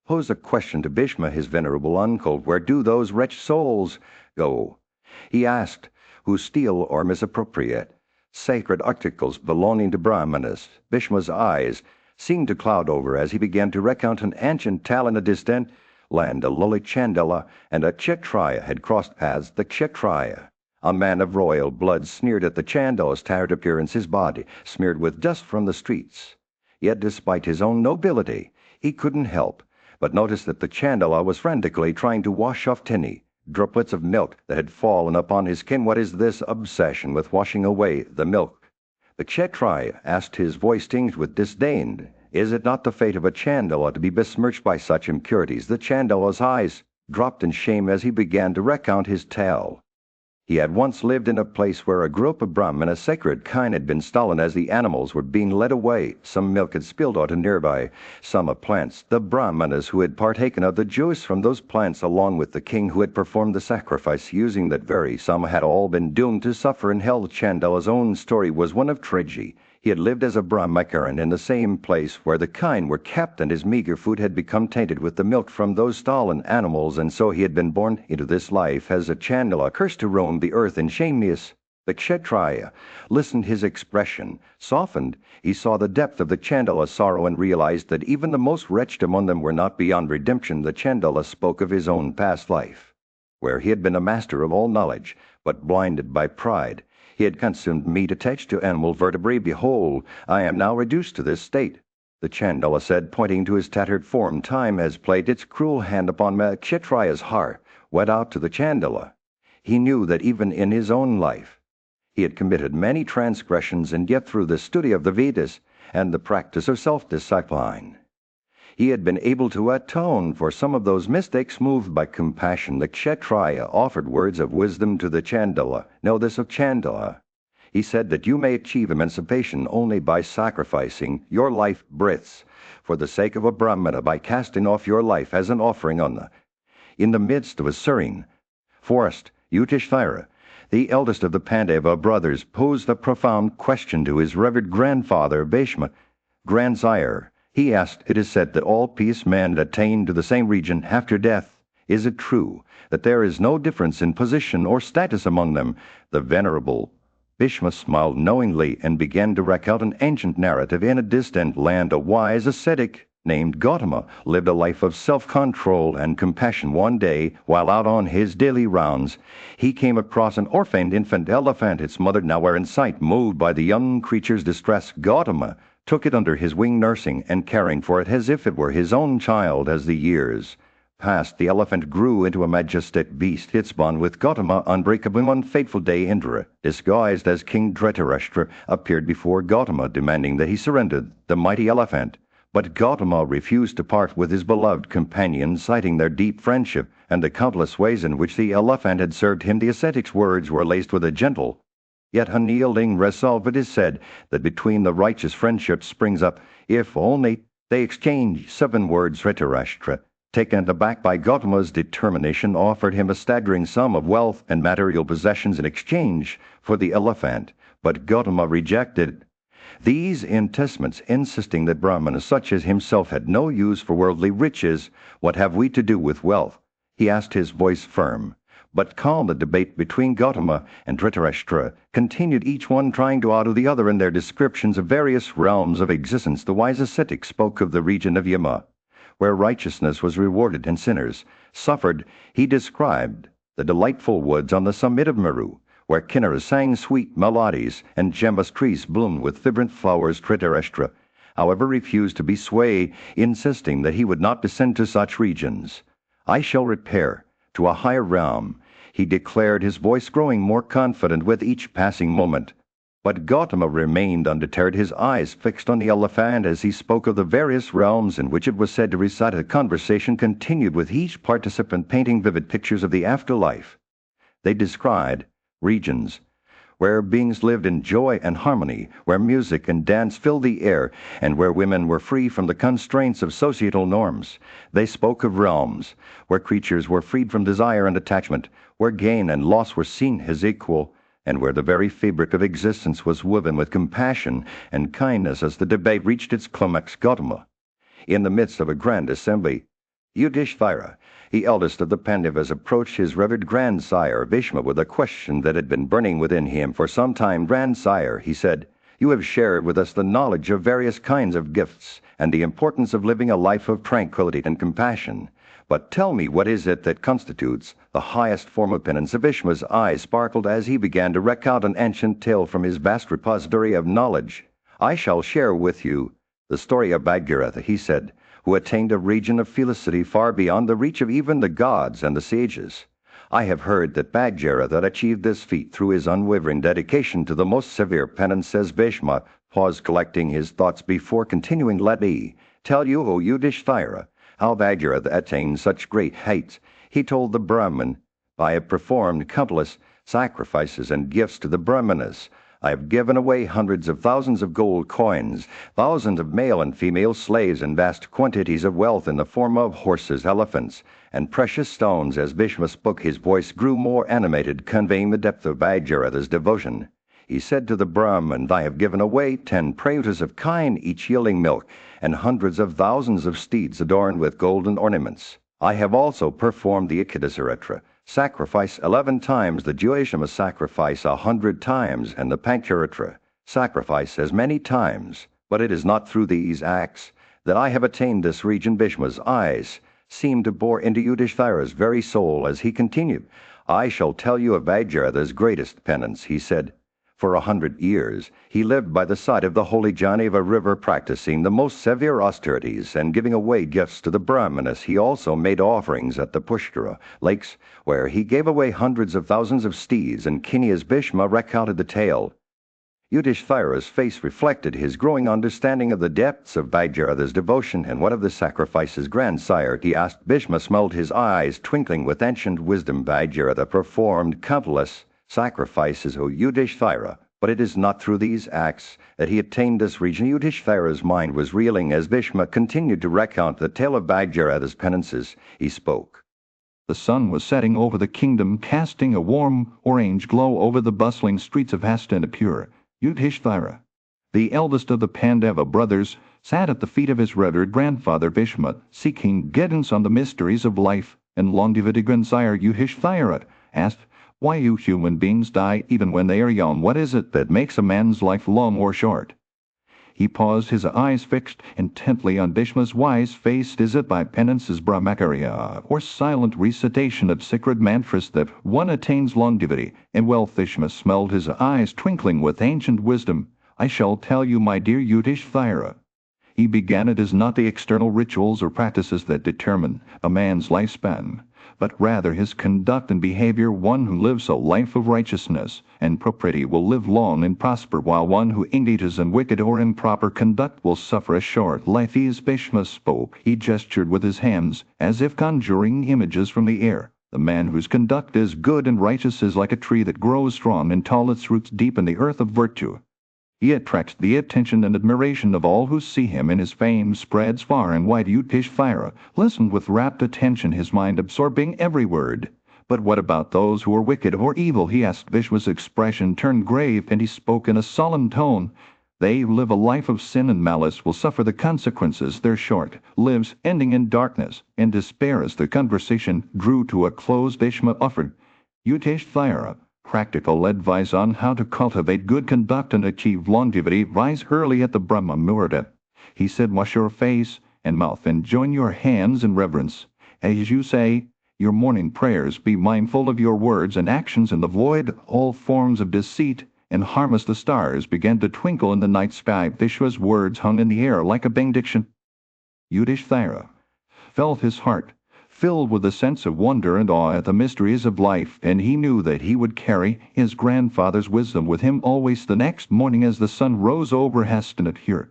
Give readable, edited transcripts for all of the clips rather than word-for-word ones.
posed a question to Bhishma, his venerable uncle. Where do those wretched souls go? He asked, who steal or misappropriate sacred articles belonging to Brahmanas. Bhishma's eyes seemed to cloud over as he began to recount an ancient tale. In a distant land, a lowly Chandala and a Kshatriya had crossed paths. The Kshatriya, a man of royal blood, sneered at the Chandala's tired appearance, his body smeared with dust from the streets. Yet despite his own nobility, he couldn't help but notice that the Chandala was frantically trying to wash off tiny droplets of milk that had fallen upon his skin. What is this obsession with washing away the milk? The Kshatriya asked, his voice tinged with disdain. Is it not the fate of a Chandala to be besmirched by such impurities? The Chandala's eyes dropped in shame as he began to recount his tale. He had once lived in a place where a group of Brahmana sacred kine had been stolen as the animals were being led away. Some milk had spilled out nearby, some of plants. The Brahmanas who had partaken of the juice from those plants, along with the king who had performed the sacrifice using that very some, had all been doomed to suffer in hell. Chandala's own story was one of tragedy. He had lived as a Brahmacharan in the same place where the kine were kept, and his meager food had become tainted with the milk from those stolen animals, and so he had been born into this life as a Chandala, cursed to roam the earth in shameless. The Kshatriya listened. His expression softened. He saw the depth of the Chandala's sorrow and realized that even the most wretched among them were not beyond redemption. The Chandala spoke of his own past life, where he had been a master of all knowledge, but blinded by pride. He had consumed meat attached to animal vertebrae. Behold, I am now reduced to this state. The Chandala said, pointing to his tattered form. Time has played its cruel hand upon me. Kshatriya's heart went out to the Chandala. He knew that even in his own life he had committed many transgressions, and yet through the study of the Vedas and the practice of self-discipline, he had been able to atone for some of those mistakes. Moved by compassion, the Kshatriya offered words of wisdom to the Chandala. Know this of Chandala, he said, that you may achieve emancipation only by sacrificing your life breaths for the sake of a Brahmana, by casting off your life as an offering in the midst of a serene forest. Yudhishthira, the eldest of the Pandava brothers, posed a profound question to his revered grandfather Bhishma. Grandsire, he asked, it is said that all peace men attain to the same region after death. Is it true that there is no difference in position or status among them? The venerable Bhishma smiled knowingly and began to recount an ancient narrative. In a distant land, a wise ascetic named Gautama lived a life of self-control and compassion. One day, while out on his daily rounds, he came across an orphaned infant elephant. Its mother nowhere in sight. Moved by the young creature's distress, Gautama took it under his wing, nursing and caring for it as if it were his own child. As the years passed, the elephant grew into a majestic beast. Its bond with Gautama unbreakable. One fateful day, Indra, disguised as King Dhritarashtra, appeared before Gautama, demanding that he surrender the mighty elephant. But Gautama refused to part with his beloved companion, citing their deep friendship and the countless ways in which the elephant had served him. The ascetic's words were laced with a gentle yet unyielding resolve. It is said that between the righteous friendship springs up, if only they exchange 7 words. Dhritarashtra, taken aback by Gautama's determination, offered him a staggering sum of wealth and material possessions in exchange for the elephant, but Gautama rejected these enticements, insisting that Brahmanas such as himself had no use for worldly riches. What have we to do with wealth? He asked, his voice firm but calm. The debate between Gautama and Dhritarashtra continued, each one trying to outdo the other in their descriptions of various realms of existence. The wise ascetic spoke of the region of Yama, where righteousness was rewarded and sinners suffered. He described the delightful woods on the summit of Meru, where kinnaras sang sweet melodies and gemmas trees bloomed with vibrant flowers. Dhritarashtra, however, refused to be swayed, insisting that he would not descend to such regions. I shall repair to a higher realm, he declared, his voice growing more confident with each passing moment. But Gautama remained undeterred, his eyes fixed on the elephant as he spoke of the various realms in which it was said to reside. The conversation continued, with each participant painting vivid pictures of the afterlife. They described regions where beings lived in joy and harmony, where music and dance filled the air, and where women were free from the constraints of societal norms. They spoke of realms where creatures were freed from desire and attachment, where gain and loss were seen as equal, and where the very fabric of existence was woven with compassion and kindness. As the debate reached its climax, Gautama, in the midst of a grand assembly, Yudhishthira, the eldest of the Pandavas, approached his revered grandsire Bhishma with a question that had been burning within him for some time. "Grandsire," he said, "you have shared with us the knowledge of various kinds of gifts and the importance of living a life of tranquility and compassion. But tell me, what is it that constitutes the highest form of penance?" Bhishma's eyes sparkled as he began to recount an ancient tale from his vast repository of knowledge. "I shall share with you the story of Bhagirath," he said, "who attained a region of felicity far beyond the reach of even the gods and the sages. I have heard that Bhagirath achieved this feat through his unwavering dedication to the most severe penance," says Bhishma, paused collecting his thoughts before continuing. "Let me tell you, O Yudhishthira, how Bhagirath attained such great heights." He told the Brahmin, "I have performed countless sacrifices and gifts to the Brahmanas. I have given away hundreds of thousands of gold coins, thousands of male and female slaves, and vast quantities of wealth in the form of horses, elephants, and precious stones." As Bhishma spoke, his voice grew more animated, conveying the depth of Bhagirath's devotion. He said to the Brahmin, "I have given away 10 prayutas of kine, each yielding milk, and hundreds of thousands of steeds adorned with golden ornaments. I have also performed the Ikadasaratra sacrifice 11 times, the Jyoshama sacrifice 100 times, and the Pancharatra sacrifice as many times. But it is not through these acts that I have attained this region." Bhishma's eyes seemed to bore into Yudhishthira's very soul as he continued. "I shall tell you of Bhagirath's greatest penance," he said. "For 100 years he lived by the side of the holy Janeva river, practicing the most severe austerities and giving away gifts to the Brahmanas. He also made offerings at the Pushkara lakes, where he gave away hundreds of thousands of steeds and kine." As Bhishma recounted the tale, Yudhishthira's face reflected his growing understanding of the depths of Bhagirath's devotion. "And what of the sacrifices, grandsire?" he asked. Bhishma smiled, his eyes twinkling with ancient wisdom. "Bhagiratha performed countless sacrifices, O Yudhishthira, but it is not through these acts that he attained this region." Yudhishthira's mind was reeling as Bhishma continued to recount the tale of Bhagirath's penances. He spoke. The sun was setting over the kingdom, casting a warm orange glow over the bustling streets of Hastinapur. Yudhishthira, the eldest of the Pandava brothers, sat at the feet of his revered grandfather Bhishma, seeking guidance on the mysteries of life and longevity. Grandsire, Yudhishthira asked, "Why you human beings die even when they are young? What is it that makes a man's life long or short?" He paused, his eyes fixed intently on Bhishma's wise face. "Is it by penances, brahmacharya, or silent recitation of sacred mantras that one attains longevity and wealth?" Bhishma smiled, his eyes twinkling with ancient wisdom. "I shall tell you, my dear Yudhishthira." He began, "It is not the external rituals or practices that determine a man's lifespan, but rather his conduct and behavior. One who lives a life of righteousness and propriety will live long and prosper, while one who engages in wicked or improper conduct will suffer a short life." As Bhishma spoke, he gestured with his hands, as if conjuring images from the air. "The man whose conduct is good and righteous is like a tree that grows strong and tall, its roots deep in the earth of virtue. He attracts the attention and admiration of all who see him, and his fame spreads far and wide." Yudhishthira listened with rapt attention, his mind absorbing every word. "But what about those who are wicked or evil?" he asked. Bhishma's expression turned grave, and he spoke in a solemn tone. "They who live a life of sin and malice will suffer the consequences. Their short lives ending in darkness and despair." As the conversation drew to a close, Bhishma offered Yudhishthira practical advice on how to cultivate good conduct and achieve longevity. "Rise early at the Brahma Muhurta," he said. "Wash your face and mouth and join your hands in reverence. As you say your morning prayers, be mindful of your words and actions and avoid all forms of deceit and harm." As the stars began to twinkle in the night sky, Bhishma's words hung in the air like a benediction. Yudhishthira felt his heart filled with a sense of wonder and awe at the mysteries of life, and he knew that he would carry his grandfather's wisdom with him always. The next morning, as the sun rose over Hastinapur,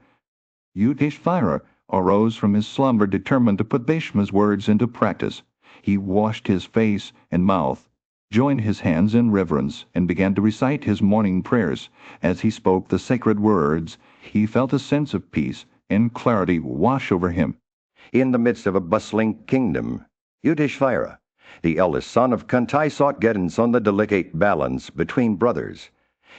Yudhishthira arose from his slumber, determined to put Bhishma's words into practice. He washed his face and mouth, joined his hands in reverence, and began to recite his morning prayers. As he spoke the sacred words, he felt a sense of peace and clarity wash over him. In the midst of a bustling kingdom, Yudhishthira, the eldest son of Kunti, sought guidance on the delicate balance between brothers.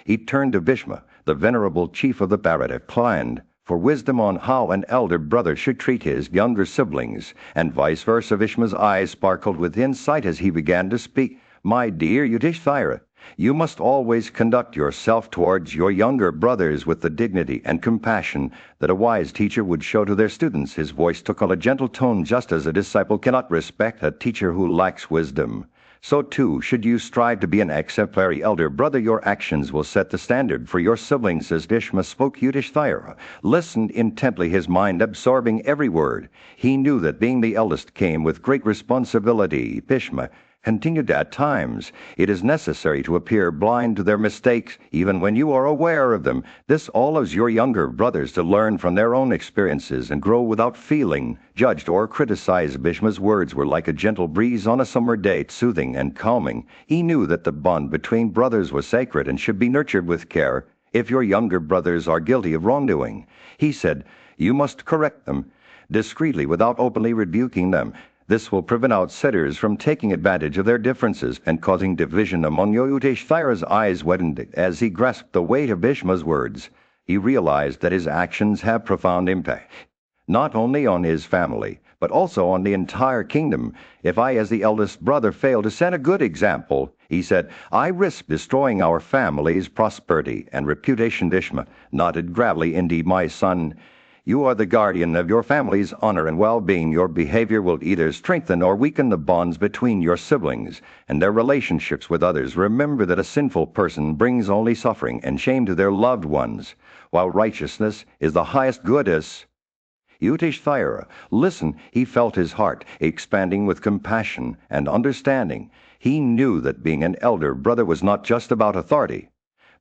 He turned to Bhishma, the venerable chief of the Bharata clan, for wisdom on how an elder brother should treat his younger siblings, and vice versa. Bhishma's eyes sparkled with insight as he began to speak. My dear Yudhishthira, you must always conduct yourself towards your younger brothers with the dignity and compassion that a wise teacher would show to their students. His voice took on a gentle tone, just as a disciple cannot respect a teacher who lacks wisdom. So too, should you strive to be an exemplary elder brother, your actions will set the standard for your siblings. As Bhishma spoke, Yudhishthira listened intently, his mind absorbing every word. He knew that being the eldest came with great responsibility. Bhishma continued, at times it is necessary to appear blind to their mistakes, even when you are aware of them. This allows your younger brothers to learn from their own experiences and grow without feeling judged or criticized. Bhishma's words were like a gentle breeze on a summer day, soothing and calming. He knew that the bond between brothers was sacred and should be nurtured with care. If your younger brothers are guilty of wrongdoing, he said, you must correct them discreetly without openly rebuking them. This will prevent outsiders from taking advantage of their differences and causing division among you. Yudhishthira's eyes widened as he grasped the weight of Bhishma's words. He realized that his actions have profound impact, not only on his family, but also on the entire kingdom. If I, as the eldest brother, fail to set a good example, he said, I risk destroying our family's prosperity and reputation. Bhishma nodded gravely. Indeed, my son, you are the guardian of your family's honor and well-being. Your behavior will either strengthen or weaken the bonds between your siblings and their relationships with others. Remember that a sinful person brings only suffering and shame to their loved ones, while righteousness is the highest good. As Yudhishthira listened, he felt his heart expanding with compassion and understanding. He knew that being an elder brother was not just about authority,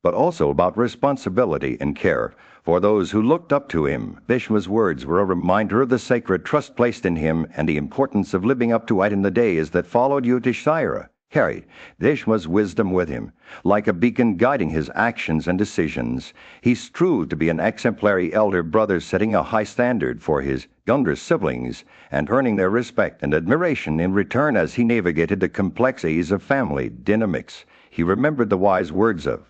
but also about responsibility and care for those who looked up to him. Bhishma's words were a reminder of the sacred trust placed in him and the importance of living up to it. In the days that followed, Yudhishthira carried Bhishma's wisdom with him, like a beacon guiding his actions and decisions. He strove to be an exemplary elder brother, setting a high standard for his younger siblings and earning their respect and admiration in return. As he navigated the complexities of family dynamics, he remembered the wise words of,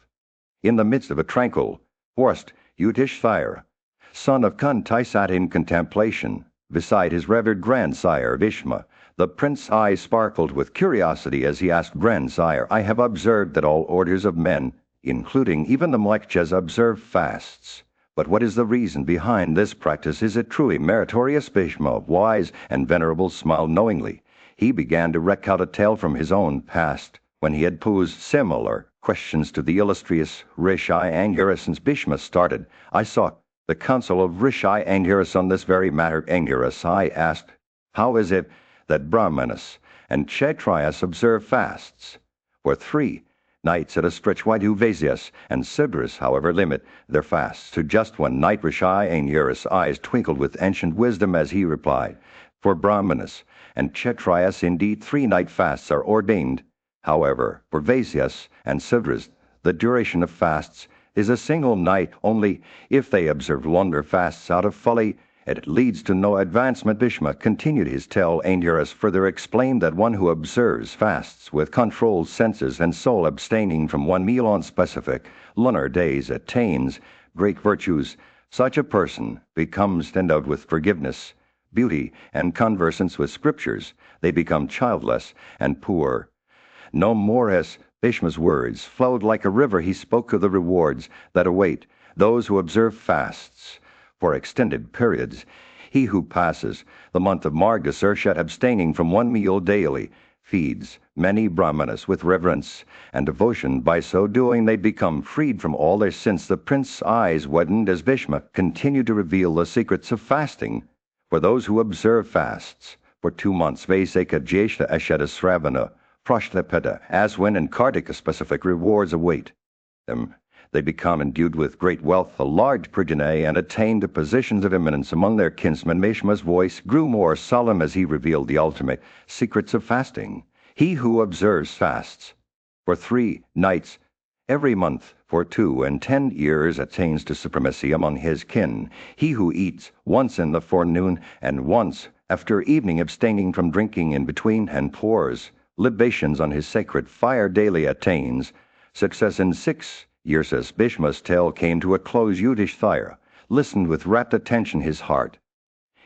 in the midst of a tranquil forest, Yudhishthira, son of Kunti, sat in contemplation beside his revered grandsire Bhishma. The prince's eyes sparkled with curiosity as he asked, Grandsire, I have observed that all orders of men, including even the Mlekshas, observe fasts. But what is the reason behind this practice? Is it truly meritorious? Bhishma, wise and venerable, smiled knowingly. He began to recount a tale from his own past, when he had posed similar questions to the illustrious Rishi Angiras. Since Bhishma started, I sought the counsel of Rishi Angiras on this very matter. Angiras, I asked, how is it that Brahmanas and Kshatriyas observe fasts for 3 nights at a stretch? Why do Vaisyas and Sudras, however, limit their fasts to just 1 night? Rishi Angiras' eyes twinkled with ancient wisdom as he replied, for Brahmanas and Kshatriyas, indeed, 3-night fasts are ordained. However, for Vaisyas and Sudras, the duration of fasts is a single night only. If they observe longer fasts out of folly, it leads to no advancement. Bhishma continued his tale. Angiras further explained that one who observes fasts with controlled senses and soul, abstaining from 1 meal on specific lunar days, attains great virtues. Such a person becomes endowed with forgiveness, beauty, and conversance with scriptures. They become childless and poor no more. As Bhishma's words flowed like a river, he spoke of the rewards that await those who observe fasts for extended periods. He who passes the month of Margashirsha abstaining from 1 meal daily feeds many Brahmanas with reverence and devotion. By so doing, they become freed from all their sins. The prince's eyes widened as Bhishma continued to reveal the secrets of fasting for those who observe fasts for 2 months. Vaisakha, Jyeshta, Ashada, Sravana, Prashtapeta, Aswin, and Kartika specific rewards await them. They become endued with great wealth, a large progeny, and attain to positions of eminence among their kinsmen. Bhishma's voice grew more solemn as he revealed the ultimate secrets of fasting. He who observes fasts for 3 nights every month for 2 and 10 years attains to supremacy among his kin. He who eats once in the forenoon and once after evening, abstaining from drinking in between, and pours libations on his sacred fire daily, attains success in 6 years. As Bhishma's tale came to a close, Yudhishthira listened with rapt attention his heart.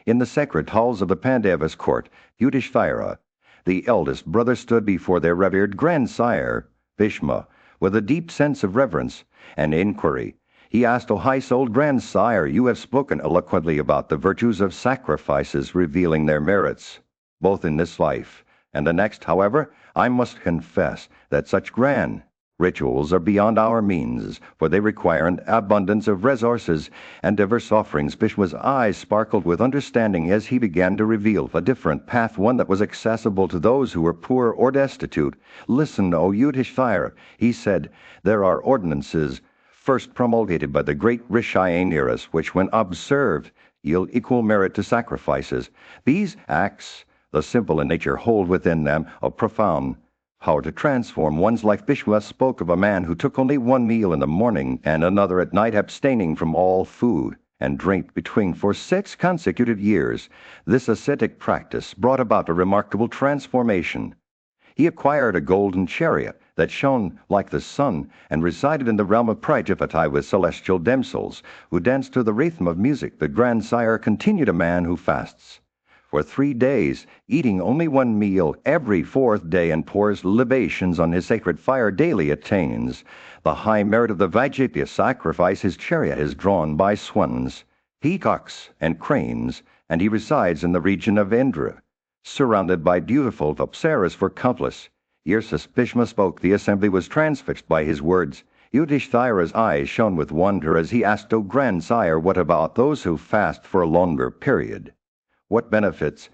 In the sacred halls of the Pandava's court, Yudhishthira, the eldest brother, stood before their revered grandsire, Bhishma, with a deep sense of reverence and inquiry. He asked, "O high-souled grandsire, you have spoken eloquently about the virtues of sacrifices, revealing their merits, both in this life and the next. However, I must confess that such grand rituals are beyond our means, for they require an abundance of resources and diverse offerings." Bhishma's eyes sparkled with understanding as he began to reveal a different path, one that was accessible to those who were poor or destitute. "Listen, O Yudhishthira," he said, "there are ordinances first promulgated by the great Rishi Anurus, which, when observed, yield equal merit to sacrifices. These acts, the simple in nature, hold within them a profound power to transform one's life." Bhishma spoke of a man who took only one meal in the morning and another at night, abstaining from all food and drink between for 6 consecutive years. This ascetic practice brought about a remarkable transformation. He acquired a golden chariot that shone like the sun and resided in the realm of Prajapati with celestial damsels who danced to the rhythm of music. The grandsire continued, "A man who fasts for 3 days, eating only one meal every 4th day, and pours libations on his sacred fire daily, attains the high merit of the Vajpayana sacrifice. His chariot is drawn by swans, peacocks, and cranes, and he resides in the region of Indra, surrounded by beautiful apsaras for accomplice." Years as Bhishma spoke, the assembly was transfixed by his words. Yudhishthira's eyes shone with wonder as he asked, "O grandsire, what about those who fast for a longer period? What benefits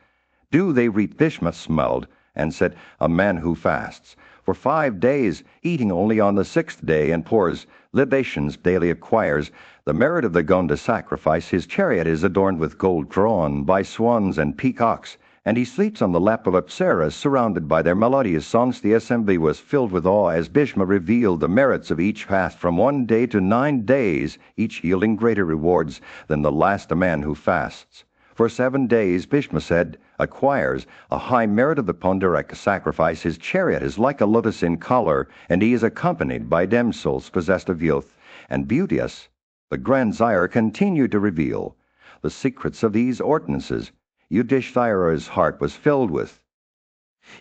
do they reap?" Bhishma smiled and said, "A man who fasts for 5 days, eating only on the 6th day, and pours libations daily, acquires the merit of the Gonda sacrifice. His chariot is adorned with gold drawn by swans and peacocks, and he sleeps on the lap of apsaras, surrounded by their melodious songs." The assembly was filled with awe as Bhishma revealed the merits of each fast from 1 day to 9 days, each yielding greater rewards than the last. "A man who fasts for 7 days," Bhishma said, "acquires a high merit of the Pundaraka sacrifice. His chariot is like a lotus in color, and he is accompanied by damsels possessed of youth and beauteous." The grandsire continued to reveal the secrets of these ordinances. Yudhishthira's heart was filled with.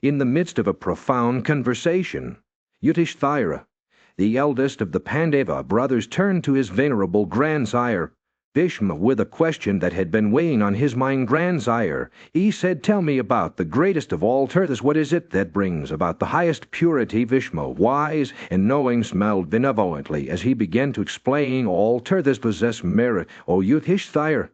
In the midst of a profound conversation, Yudhishthira, the eldest of the Pandava brothers, turned to his venerable grandsire, Bhishma, with a question that had been weighing on his mind. "Grandsire," he said, "tell me about the greatest of all tirthas. What is it that brings about the highest purity?" Bhishma, wise and knowing, smiled benevolently as he began to explain. "All tirthas possess merit, O Yudhishthira,"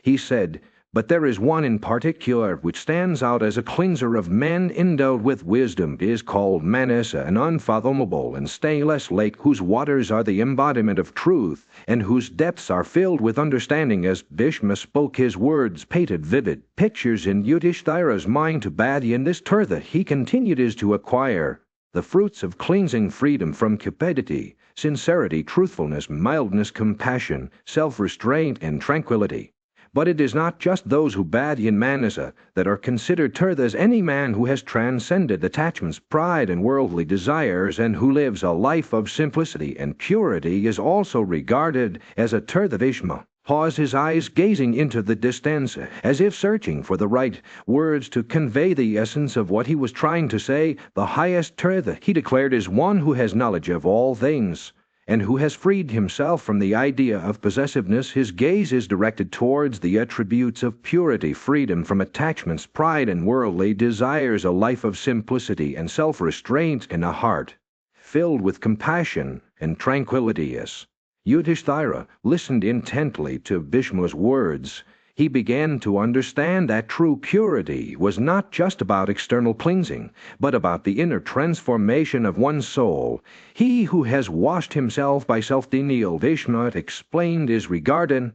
he said, "but there is one in particular which stands out as a cleanser of men endowed with wisdom. It is called Manasa, an unfathomable and stainless lake whose waters are the embodiment of truth and whose depths are filled with understanding." As Bhishma spoke, his words painted vivid pictures in Yudhishthira's mind. "To body in this tirtha," he continued, "is to acquire the fruits of cleansing freedom from cupidity, sincerity, truthfulness, mildness, compassion, self-restraint, and tranquility. But it is not just those who bathe in Manasa that are considered tirthas. Any man who has transcended attachments, pride, and worldly desires, and who lives a life of simplicity and purity, is also regarded as a tirtha." Bhishma paused, his eyes gazing into the distance, as if searching for the right words to convey the essence of what he was trying to say. "The highest tirtha," he declared, "is one who has knowledge of all things, and who has freed himself from the idea of possessiveness. His gaze is directed towards the attributes of purity, freedom from attachments, pride, and worldly desires, a life of simplicity and self-restraint, and a heart filled with compassion and tranquility." As Yudhishthira listened intently to Bhishma's words, he began to understand that true purity was not just about external cleansing, but about the inner transformation of one's soul. He who has washed himself by self-denial, Bhishma explained, is regarded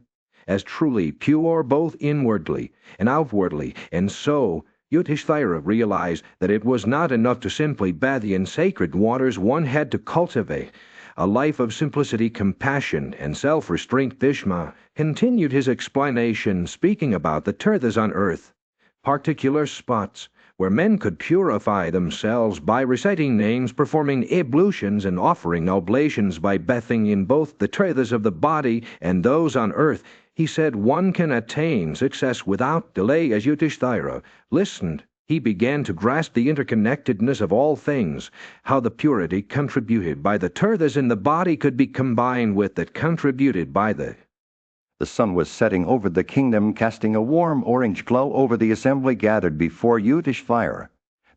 as truly pure both inwardly and outwardly. And so Yudhishthira realized that it was not enough to simply bathe in sacred waters. One had to cultivate a life of simplicity, compassion, and self-restraint. Bhishma continued his explanation, speaking about the tirthas on earth, particular spots where men could purify themselves by reciting names, performing ablutions, and offering oblations by bathing in both the tirthas of the body and those on earth. He said one can attain success without delay. As Yudhishthira listened, he began to grasp the interconnectedness of all things, how the purity contributed by the tirthas in the body could be combined with that contributed by the... The sun was setting over the kingdom, casting a warm orange glow over the assembly gathered before Yudhishthira.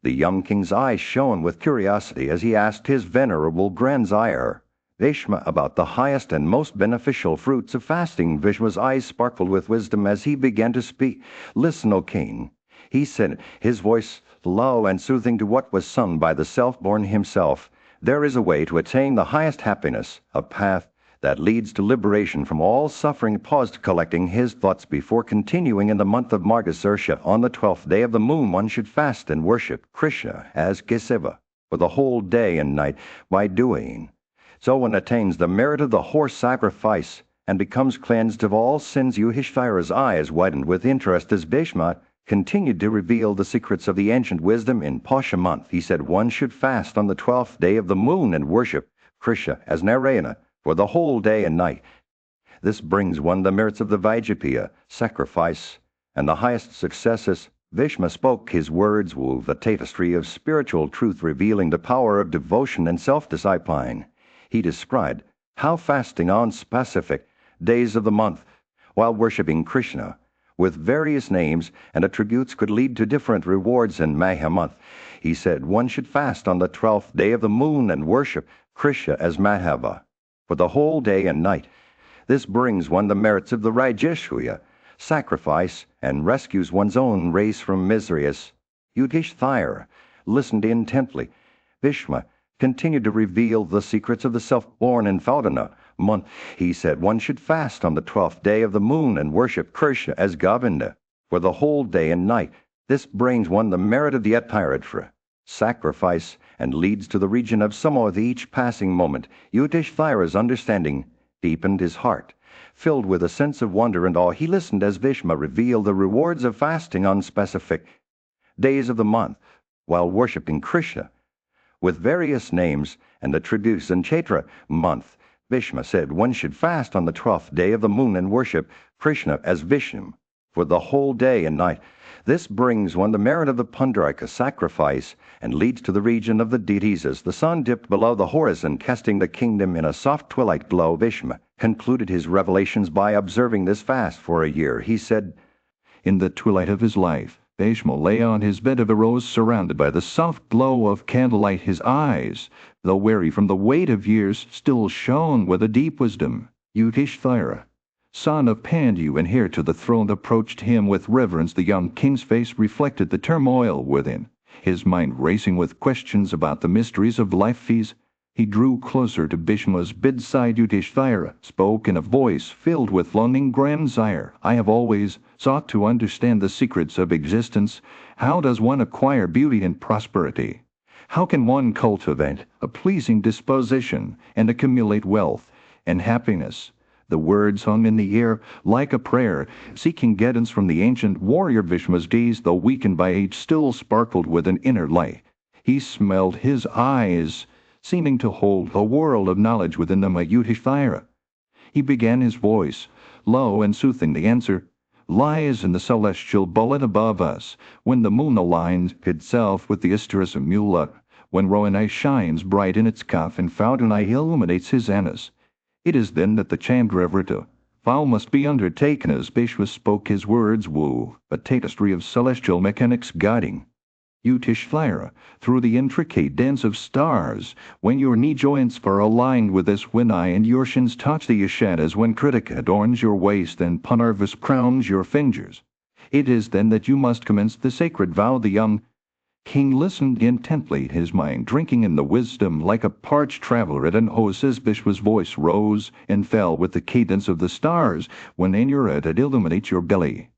The young king's eyes shone with curiosity as he asked his venerable grandsire, Bhishma, about the highest and most beneficial fruits of fasting. Bhishma's eyes sparkled with wisdom as he began to speak. "Listen, O king," he said, his voice low and soothing to what was sung by the self-born himself. "There is a way to attain the highest happiness, a path that leads to liberation from all suffering." Paused, collecting his thoughts before continuing. In the month of Margasirsha, on the 12th day of the moon, one should fast and worship Krishna as Kesava for the whole day and night. By doing so, one attains the merit of the horse sacrifice and becomes cleansed of all sins. Yudhishthira's eyes widened with interest as Bhishma continued to reveal the secrets of the ancient wisdom. In Pasha month, he said, one should fast on the 12th day of the moon and worship Krishna as Narayana for the whole day and night. This brings one the merits of the Vajapaya, sacrifice, and the highest successes. Bhishma spoke his words with the tapestry of spiritual truth, revealing the power of devotion and self-discipline. He described how fasting on specific days of the month, while worshiping Krishna with various names and attributes, could lead to different rewards. In Maha month, he said one should fast on the 12th day of the moon and worship Krishna as Madhava for the whole day and night. This brings one the merits of the Rajasuya, sacrifice, and rescues one's own race from misery. As Yudhishthira listened intently, Bhishma continued to reveal the secrets of the self-born. In Faudana month, he said one should fast on the 12th day of the moon and worship Krishna as Govinda for the whole day and night. This brings one the merit of the Atiratra, sacrifice, and leads to the region of Samadhi. Each passing moment, Yudhishthira's understanding deepened, his heart filled with a sense of wonder and awe. He listened as Bhishma revealed the rewards of fasting on specific days of the month while worshipping Krishna with various names and attributes. In Chaitra month, Bhishma said one should fast on the 12th day of the moon and worship Krishna as Vishnu for the whole day and night. This brings one the merit of the Pundarika, sacrifice, and leads to the region of the deities. As the sun dipped below the horizon, casting the kingdom in a soft twilight glow, Bhishma concluded his revelations by observing this fast for a year. He said, In the twilight of his life, Bhishma lay on his bed of a rose surrounded by the soft glow of candlelight. His eyes, though weary from the weight of years, still shone with a deep wisdom. Yudhishthira, son of Pandu and heir to the throne, approached him with reverence. The young king's face reflected the turmoil within, his mind racing with questions about the mysteries of life. He drew closer to Bhishma's bedside. Yudhishthira spoke in a voice filled with longing. Grandsire, I have always sought to understand the secrets of existence. How does one acquire beauty and prosperity? How can one cultivate a pleasing disposition and accumulate wealth and happiness? The words hung in the air like a prayer, seeking guidance from the ancient warrior. Bhishma's gaze, though weakened by age, still sparkled with an inner light. He smelled, his eyes seeming to hold a world of knowledge within them. Yudhishthira, he began, his voice low and soothing. The answer lies in the celestial bullet above us. When the moon aligns itself with the Asteris of Mula, when Rohini shines bright in its cuff and Faudana illuminates his anus, it is then that the Chandravrita vow must be undertaken. As Bhishma spoke, his words wove a tapestry of celestial mechanics guiding Yudhishthira through the intricate dance of stars. When your knee joints are aligned with this, when I and your shins touch the Yashadas, when Kritika adorns your waist and Punarvas crowns your fingers, it is then that you must commence the sacred vow. The young king listened intently, his mind drinking in the wisdom like a parched traveler at an oasis. Bhishma's voice rose and fell with the cadence of the stars. When Anurata illuminates your belly,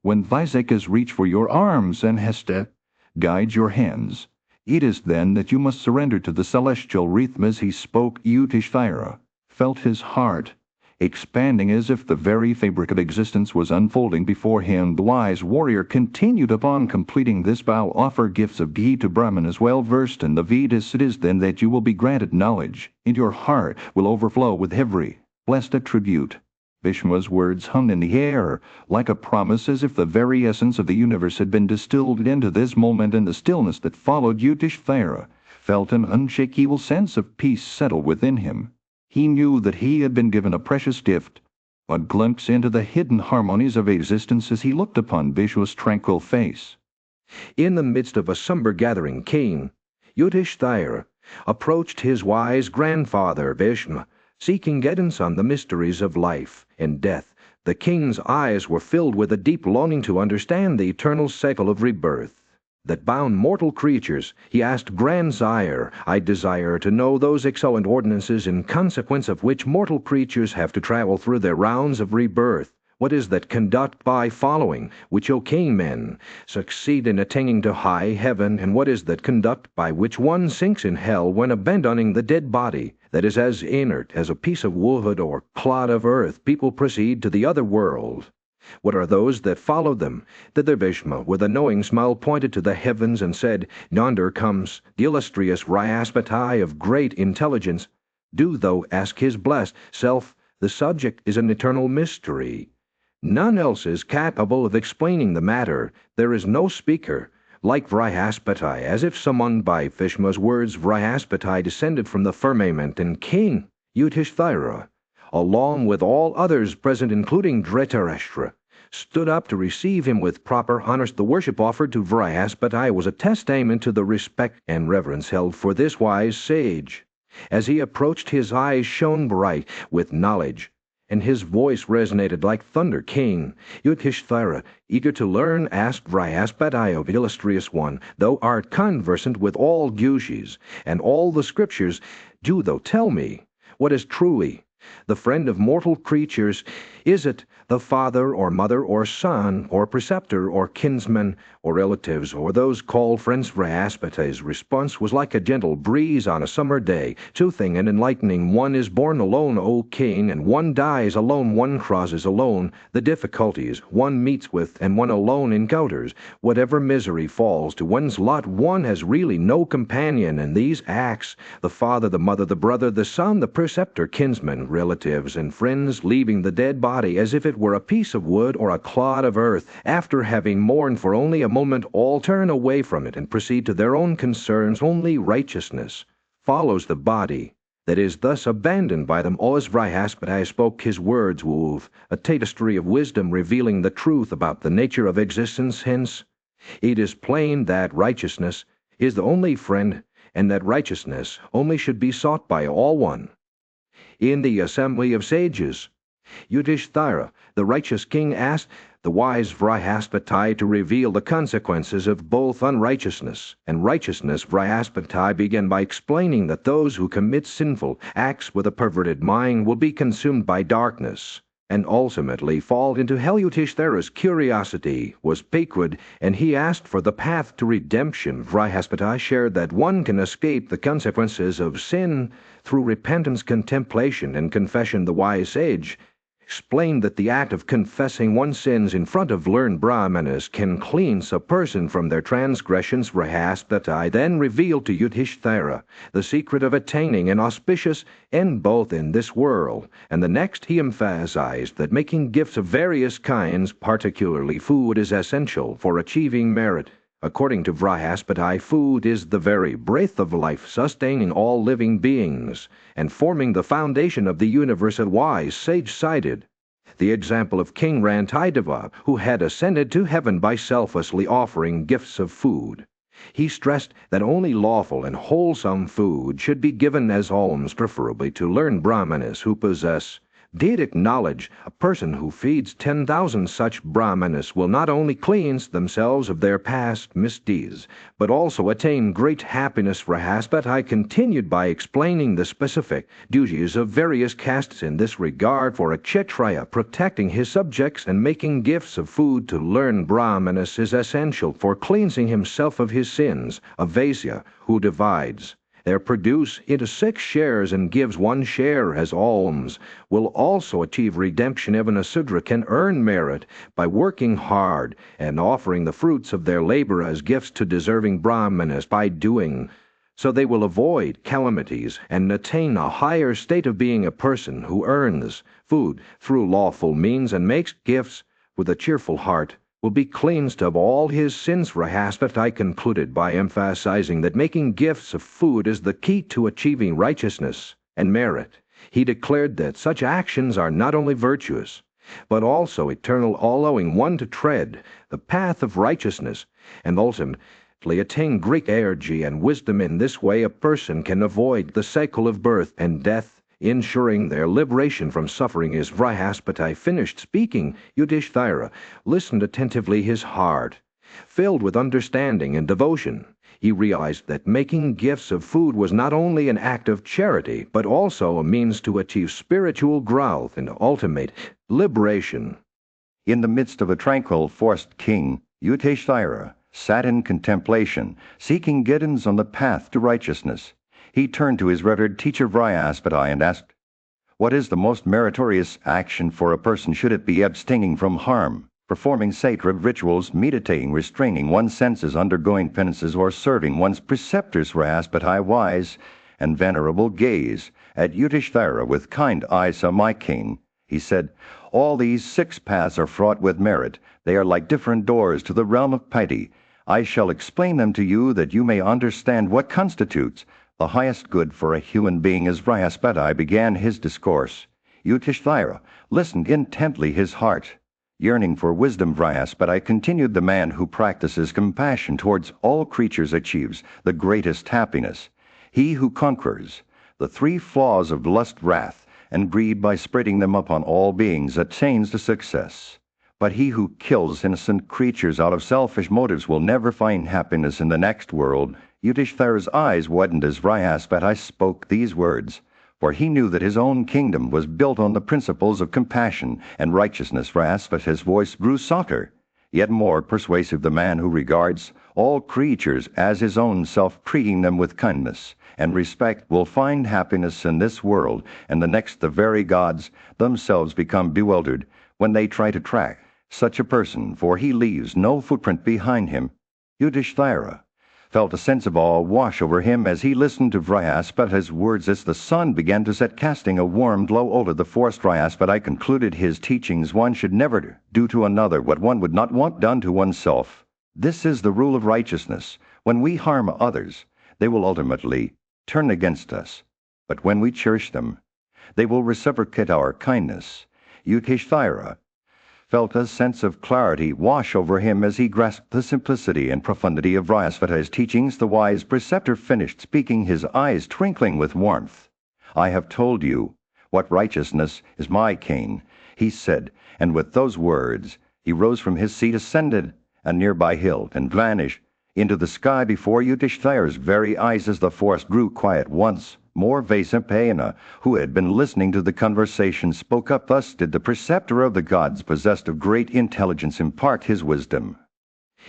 when Visakas reach for your arms and Hesta guides your hands, it is then that you must surrender to the celestial rhythm. As he spoke, Yudhishthira felt his heart expanding as if the very fabric of existence was unfolding before him. The wise warrior continued, upon completing this vow, offer gifts of ghee to Brahmanas well versed in the Vedas. It is then that you will be granted knowledge, and your heart will overflow with every blessed attribute. Bhishma's words hung in the air, like a promise, as if the very essence of the universe had been distilled into this moment, and the stillness that followed. Yudhishthira felt an unshakable sense of peace settle within him. He knew that he had been given a precious gift, a glimpse into the hidden harmonies of existence as he looked upon Bhishma's tranquil face. In the midst of a somber gathering, King Yudhishthira approached his wise grandfather Bhishma, seeking guidance on the mysteries of life and death. The king's eyes were filled with a deep longing to understand the eternal cycle of rebirth that bound mortal creatures. He asked, "Grandsire, I desire to know those excellent ordinances in consequence of which mortal creatures have to travel through their rounds of rebirth. What is that conduct by following, which, O king, men succeed in attaining to high heaven, and what is that conduct by which one sinks in hell when abandoning the dead body that is as inert as a piece of wood or clod of earth? People proceed to the other world. What are those that follow them?" Thither Bhishma, with a knowing smile, pointed to the heavens and said, "Yonder comes the illustrious Vrihaspatai of great intelligence. Do thou ask his blessed self. The subject is an eternal mystery. None else is capable of explaining the matter. There is no speaker like Vrihaspatai." As if summoned by Bhishma's words, Vrihaspatai descended from the firmament, and King Yudhishthira, along with all others present, including Dhritarashtra, stood up to receive him with proper honors. The worship offered to Vrihaspatai was a testament to the respect and reverence held for this wise sage. As he approached, his eyes shone bright with knowledge, and his voice resonated like thunder. King Yudhishthira, eager to learn, asked Vrihaspatai of illustrious one, "Thou art conversant with all Gushis and all the scriptures. Do thou tell me, what is truly the friend of mortal creatures? Is it the father or mother or son or preceptor or kinsman or relatives or those called friends?" Vrihaspatai response was like a gentle breeze on a summer day, soothing and enlightening. "One is born alone, O king, and one dies alone. One crosses alone the difficulties one meets with, and one alone encounters whatever misery falls to one's lot. One has really no companion in these acts. The father, the mother, the brother, the son, the preceptor, kinsmen, relatives, and friends, leaving the dead body as if it were a piece of wood or a clod of earth, after having mourned for only a moment, all turn away from it and proceed to their own concerns. Only righteousness follows the body that is thus abandoned by them all." As Vrihaspatai spoke, his words wove a tapestry of wisdom, revealing the truth about the nature of existence. Hence, it is plain that righteousness is the only friend, and that righteousness only should be sought by all one. In the assembly of sages, Yudhishthira, the righteous king, asked the wise Vrihaspatai to reveal the consequences of both unrighteousness and righteousness. Vrihaspatai began by explaining that those who commit sinful acts with a perverted mind will be consumed by darkness and ultimately fall into hell. Yudhishthira's curiosity was piqued, and he asked for the path to redemption. Vrihaspatai shared that one can escape the consequences of sin through repentance, contemplation, and confession. The wise sage explained that the act of confessing one's sins in front of learned brahmanas can cleanse a person from their transgressions. Vrihaspatai then revealed to Yudhishthira the secret of attaining an auspicious end both in this world and the next. He emphasized that making gifts of various kinds, particularly food, is essential for achieving merit. According to Vrihaspatai, food is the very breath of life, sustaining all living beings and forming the foundation of the universe. A wise sage cited the example of King Rantideva, who had ascended to heaven by selflessly offering gifts of food. He stressed that only lawful and wholesome food should be given as alms, preferably to learned brahmanas who possess Vedic knowledge. A person who feeds 10,000 such brahmanas will not only cleanse themselves of their past misdeeds, but also attain great happiness. Vrihaspatai continued by explaining the specific duties of various castes in this regard. For a Kshatriya, protecting his subjects and making gifts of food to learned brahmanas is essential for cleansing himself of his sins. A Vaisya, who divides their produce into 6 shares and gives 1 share as alms, will also achieve redemption. Even a Sudra can earn merit by working hard and offering the fruits of their labor as gifts to deserving brahmanas. By doing so they will avoid calamities and attain a higher state of being. A person who earns food through lawful means and makes gifts with a cheerful heart will be cleansed of all his sins. Brihaspati concluded by emphasizing that making gifts of food is the key to achieving righteousness and merit. He declared that such actions are not only virtuous, but also eternal, allowing one to tread the path of righteousness and ultimately attain great energy and wisdom. In this way, a person can avoid the cycle of birth and death, ensuring their liberation from suffering. As Brihaspati finished speaking, Yudhishthira listened attentively, his heart filled with understanding and devotion. He realized that making gifts of food was not only an act of charity, but also a means to achieve spiritual growth and ultimate liberation. In the midst of a tranquil forest, King Yudhishthira sat in contemplation, seeking guidance on the path to righteousness. He turned to his revered teacher Brihaspati and asked, "What is the most meritorious action for a person? Should it be abstaining from harm, performing sacred rituals, meditating, restraining one's senses, undergoing penances, or serving one's preceptors?" Brihaspati, wise and venerable, gazed at Yudhishthira with kind eyes. "My king," he said, "all these 6 paths are fraught with merit. They are like different doors to the realm of piety. I shall explain them to you that you may understand what constitutes the highest good for a human being." As Brihaspati began his discourse, Yudhishthira listened intently, his heart yearning for wisdom. Brihaspati continued, "The man who practices compassion towards all creatures achieves the greatest happiness. He who conquers the 3 flaws of lust, wrath, and greed by spreading them upon all beings attains to success. But he who kills innocent creatures out of selfish motives will never find happiness in the next world." Yudhishthira's eyes widened as Brihaspati spoke these words, for he knew that his own kingdom was built on the principles of compassion and righteousness. Brihaspati's voice grew softer, yet more persuasive. "The man who regards all creatures as his own self, treating them with kindness and respect, will find happiness in this world and the next. The very gods themselves become bewildered when they try to track such a person, for he leaves no footprint behind him." Yudhishthira felt a sense of awe wash over him as he listened to Brihaspati's words. As the sun began to set, casting a warm glow over the forest, Brihaspati concluded his teachings. One should never do to another what one would not want done to oneself. This is the rule of righteousness. When we harm others, they will ultimately turn against us. But when we cherish them, they will reciprocate our kindness. Yudhishthira felt a sense of clarity wash over him as he grasped the simplicity and profundity of Brihaspati's teachings. The wise preceptor finished speaking, his eyes twinkling with warmth. "I have told you what righteousness is, my king," he said, and with those words he rose from his seat, ascended a nearby hill, and vanished into the sky before Yudhishthira's very eyes. As the forest grew quiet once more, Vaisapayana, who had been listening to the conversation, spoke up. "Thus did the preceptor of the gods, possessed of great intelligence, impart his wisdom."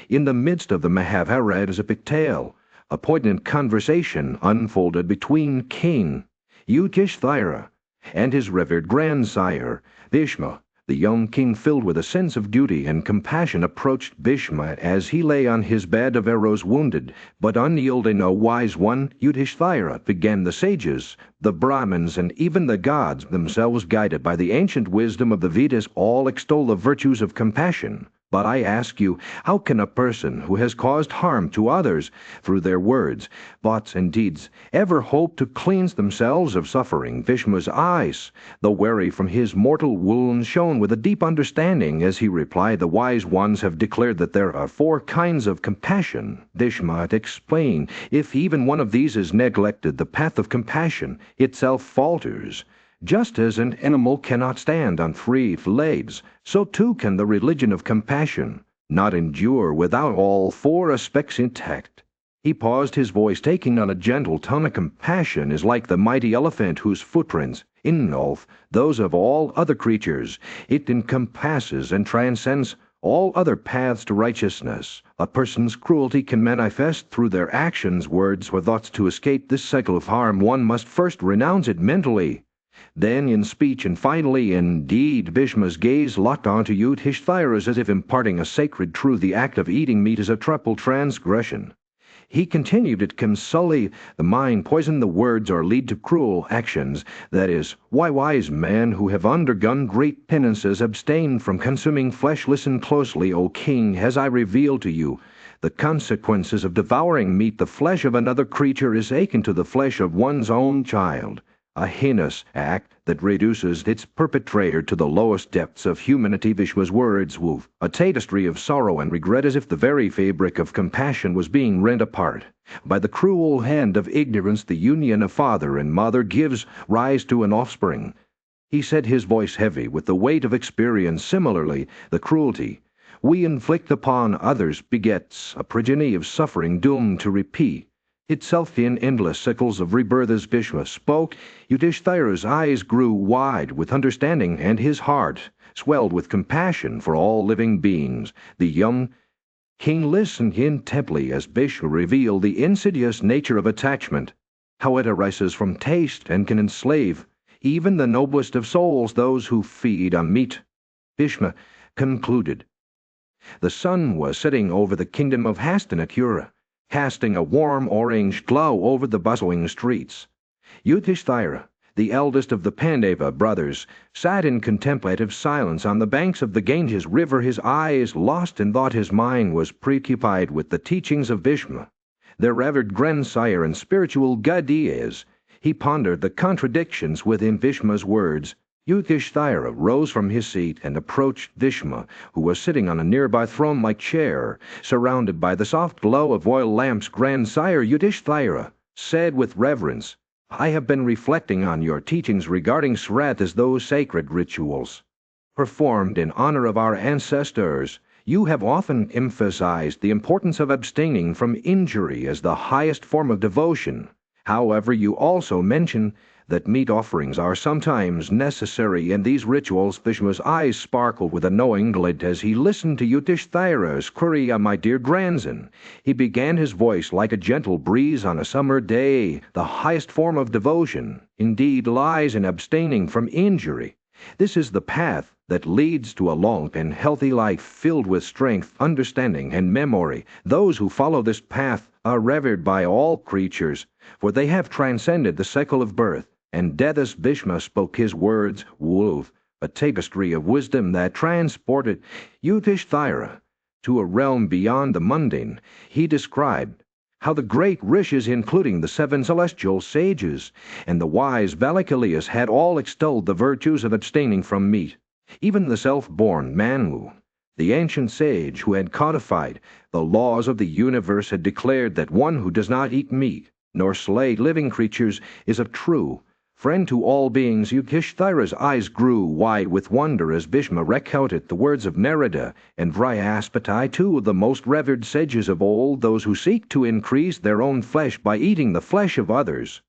In the midst of the Mahabharat, a epic tale, a poignant conversation unfolded between King Yudhishthira and his revered grandsire, Bhishma. The young king, filled with a sense of duty and compassion, approached Bhishma as he lay on his bed of arrows, wounded but unyielding. "O wise one, Yudhishthira," began the sages, the Brahmins, and even the gods themselves, guided by the ancient wisdom of the Vedas, all extol the virtues of compassion. "But I ask you, how can a person who has caused harm to others through their words, thoughts, and deeds ever hope to cleanse themselves of suffering?" Bhishma's eyes, though wary from his mortal wounds, shone with a deep understanding as he replied, "The wise ones have declared that there are 4 kinds of compassion." Bhishma explained, "If even one of these is neglected, the path of compassion itself falters. Just as an animal cannot stand on 3 legs, so too can the religion of compassion not endure without all 4 aspects intact." He paused, his voice taking on a gentle tone. "Compassion is like the mighty elephant whose footprints engulf those of all other creatures. It encompasses and transcends all other paths to righteousness. A person's cruelty can manifest through their actions, words, or thoughts. To escape this cycle of harm, one must first renounce it mentally, then in speech, and finally in deed." Bhishma's gaze locked onto Yudhishthira's as if imparting a sacred truth. "The act of eating meat is a triple transgression. He continued, it can sully the mind, poison the words, or lead to cruel actions. That is, why, wise men who have undergone great penances abstain from consuming flesh. Listen closely, O king, as I reveal to you the consequences of devouring meat. The flesh of another creature is akin to the flesh of one's own child, a heinous act that reduces its perpetrator to the lowest depths of humanity. Vishwa's words wove a tapestry of sorrow and regret, as if the very fabric of compassion was being rent apart. By the cruel hand of ignorance, the union of father and mother gives rise to an offspring. He said, his voice heavy with the weight of experience. Similarly, the cruelty we inflict upon others begets a progeny of suffering doomed to repeat itself in endless cycles of rebirth. As Bhishma spoke, Yudhishthira's eyes grew wide with understanding, and his heart swelled with compassion for all living beings. The young king listened intently as Bhishma revealed the insidious nature of attachment, how it arises from taste and can enslave even the noblest of souls, those who feed on meat. Bhishma concluded. The sun was setting over the kingdom of Hastinapura, casting a warm orange glow over the bustling streets. Yudhishthira, the eldest of the Pandava brothers, sat in contemplative silence on the banks of the Ganges river, his eyes lost in thought. His mind was preoccupied with the teachings of Bhishma, their revered grandsire and spiritual guide. He pondered the contradictions within Bhishma's words. Yudhishthira rose from his seat and approached Bhishma, who was sitting on a nearby throne-like chair, surrounded by the soft glow of oil lamps. Grandsire, Yudhishthira said with reverence, I have been reflecting on your teachings regarding Sraddha, as those sacred rituals performed in honor of our ancestors. You have often emphasized the importance of abstaining from injury as the highest form of devotion. However, you also mention that meat offerings are sometimes necessary in these rituals. Bhishma's eyes sparkled with a knowing glint as he listened to Yudhishthira's query. My dear grandson, he began, his voice like a gentle breeze on a summer day, the highest form of devotion indeed lies in abstaining from injury. This is the path that leads to a long and healthy life filled with strength, understanding, and memory. Those who follow this path are revered by all creatures, for they have transcended the cycle of birth and death. As Bhishma spoke, his words wove a tapestry of wisdom that transported Yudhishthira to a realm beyond the mundane. He described how the great rishis, including the 7 celestial sages and the wise Valakalias, had all extolled the virtues of abstaining from meat. Even the self-born Manu, the ancient sage who had codified the laws of the universe, had declared that one who does not eat meat nor slay living creatures is a true friend to all beings. Yudhishthira's eyes grew wide with wonder as Bhishma recounted the words of Narada and Vryaspati, 2 of the most revered sages of old, those who seek to increase their own flesh by eating the flesh of others.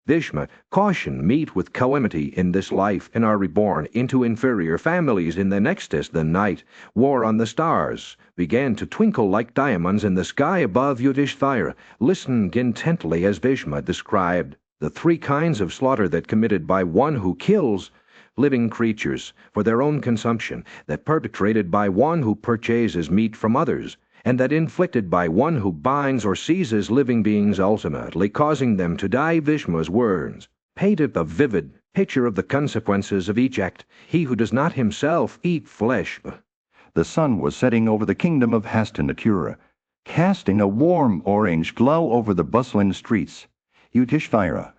Bhishma cautioned meat with calamity in this life and are reborn into inferior families in the next. As the night wore on, the stars began to twinkle like diamonds in the sky above. Yudhishthira listened intently as Bhishma described the 3 kinds of slaughter: that committed by one who kills living creatures for their own consumption, that perpetrated by one who purchases meat from others, and that inflicted by one who binds or seizes living beings, ultimately causing them to die. Bhishma's words painted a vivid picture of the consequences of each act. He who does not himself eat flesh. The sun was setting over the kingdom of Hastinapura, casting a warm orange glow over the bustling streets. Yudhishthira,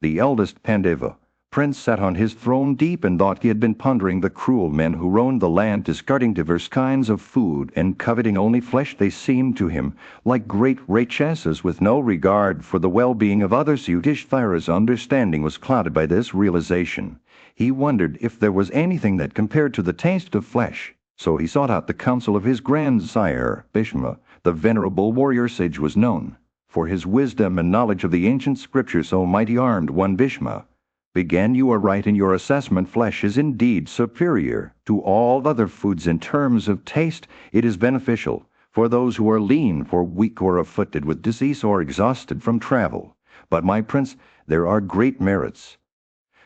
the eldest Pandava prince, sat on his throne deep in thought. He had been pondering the cruel men who roamed the land, discarding diverse kinds of food and coveting only flesh. They seemed to him like great Rakshasas with no regard for the well-being of others. Yudhishthira's understanding was clouded by this realization. He wondered if there was anything that compared to the taste of flesh. So he sought out the counsel of his grandsire. Bhishma, the venerable warrior sage, was known for his wisdom and knowledge of the ancient scriptures. O mighty armed one, Bhishma began, you are right in your assessment. Flesh is indeed superior to all other foods in terms of taste. It is beneficial for those who are lean, for weak or afflicted with disease, or exhausted from travel. But, my prince, there are great merits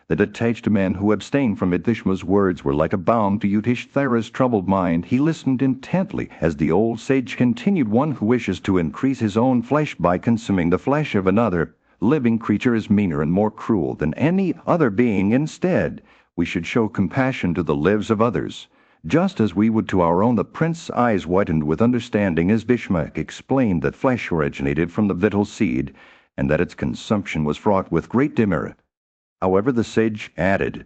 The detached man who abstained from it, Bhishma's words were like a balm to Yudhishthira's troubled mind. He listened intently as the old sage continued. One who wishes to increase his own flesh by consuming the flesh of another living creature is meaner and more cruel than any other being. Instead, we should show compassion to the lives of others, just as we would to our own. The prince's eyes widened with understanding as Bhishma explained that flesh originated from the vital seed, and that its consumption was fraught with great demerit. However, the sage added,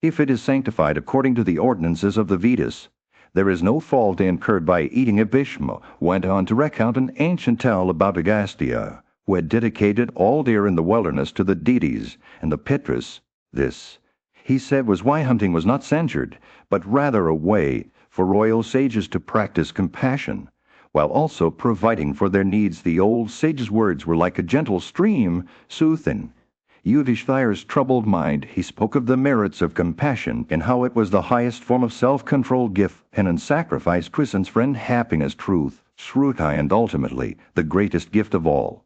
"If it is sanctified according to the ordinances of the Vedas, there is no fault incurred by eating it." Bhishma went on to recount an ancient tale about Agastya, who had dedicated all deer in the wilderness to the deities and the Pitras. This, he said, was why hunting was not censured, but rather a way for royal sages to practice compassion, while also providing for their needs. The old sage's words were like a gentle stream, soothing Yudhishthira's troubled mind. He spoke of the merits of compassion and how it was the highest form of self-control, gift, penance, sacrifice, presence, friend, happiness, truth, shruti, and ultimately the greatest gift of all,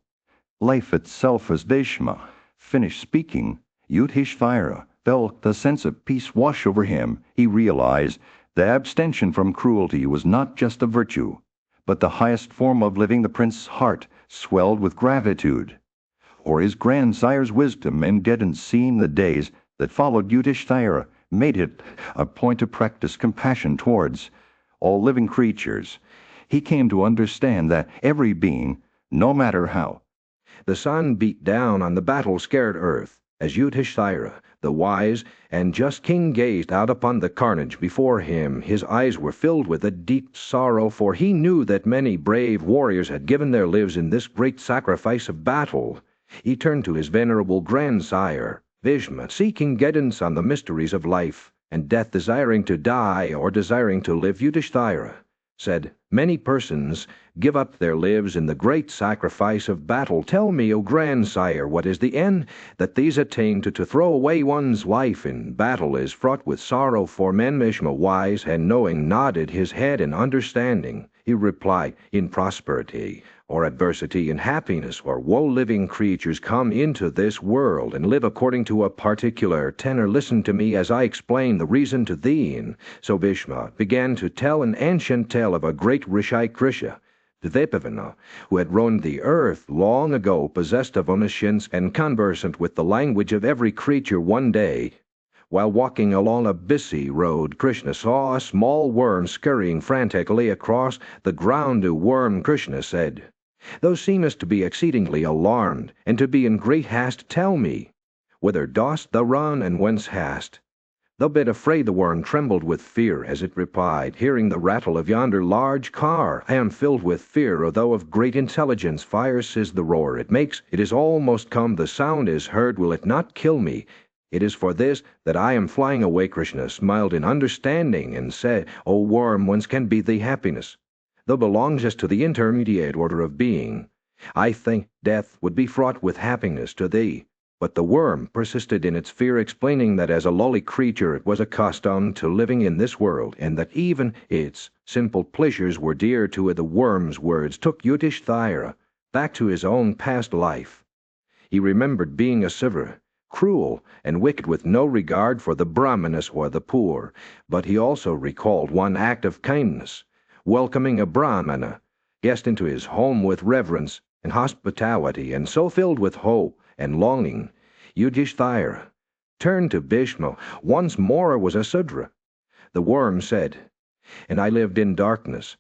life itself. As Bhishma finished speaking, Yudhishthira felt the sense of peace wash over him. He realized that abstention from cruelty was not just a virtue, but the highest form of living. The prince's heart swelled with gratitude for his grandsire's wisdom, and didn't seem the days that followed. Yudhishthira made it a point to practice compassion towards all living creatures. He came to understand that every being, no matter how. The sun beat down on the battle-scared earth as Yudhishthira, the wise and just king, gazed out upon the carnage before him. His eyes were filled with a deep sorrow, for he knew that many brave warriors had given their lives in this great sacrifice of battle. He turned to his venerable grandsire, Bhishma, seeking guidance on the mysteries of life and death. Desiring to die or desiring to live, Yudhishthira said, "Many persons give up their lives in the great sacrifice of battle. Tell me, O grandsire, what is the end that these attain to? To throw away one's life in battle is fraught with sorrow for men." Bhishma, wise and knowing, nodded his head in understanding. He replied, "In prosperity or adversity, in happiness or woe, living creatures come into this world and live according to a particular tenor. Listen to me as I explain the reason to thee." And so Bhishma began to tell an ancient tale of a great rishi Krisha, Dvipavana, who had roamed the earth long ago, possessed of omniscience and conversant with the language of every creature. One day, while walking along a busy road, Krishna saw a small worm scurrying frantically across the ground. To worm, Krishna said, "Thou seemest to be exceedingly alarmed, and to be in great haste. Tell me, whither dost thou run, and whence hast thou been afraid?" The worm trembled with fear as it replied, "Hearing the rattle of yonder large car, I am filled with fear. Although of great intelligence, fire is the roar it makes. It is almost come, the sound is heard. Will it not kill me? It is for this that I am flying away." Krishna smiled in understanding and said, "O worm, whence can be thy happiness? Thou belongest to the intermediate order of being. I think death would be fraught with happiness to thee." But the worm persisted in its fear, explaining that as a lowly creature it was accustomed to living in this world, and that even its simple pleasures were dear to it. The worm's words took Yudhishthira back to his own past life. He remembered being a Sivara, cruel and wicked, with no regard for the Brahmanas or the poor. But he also recalled one act of kindness, welcoming a Brahmana guest into his home with reverence and hospitality. And so, filled with hope and longing, Yudhishthira turned to Bhishma. Once more was a Sudra. The worm said, "And I lived in darkness,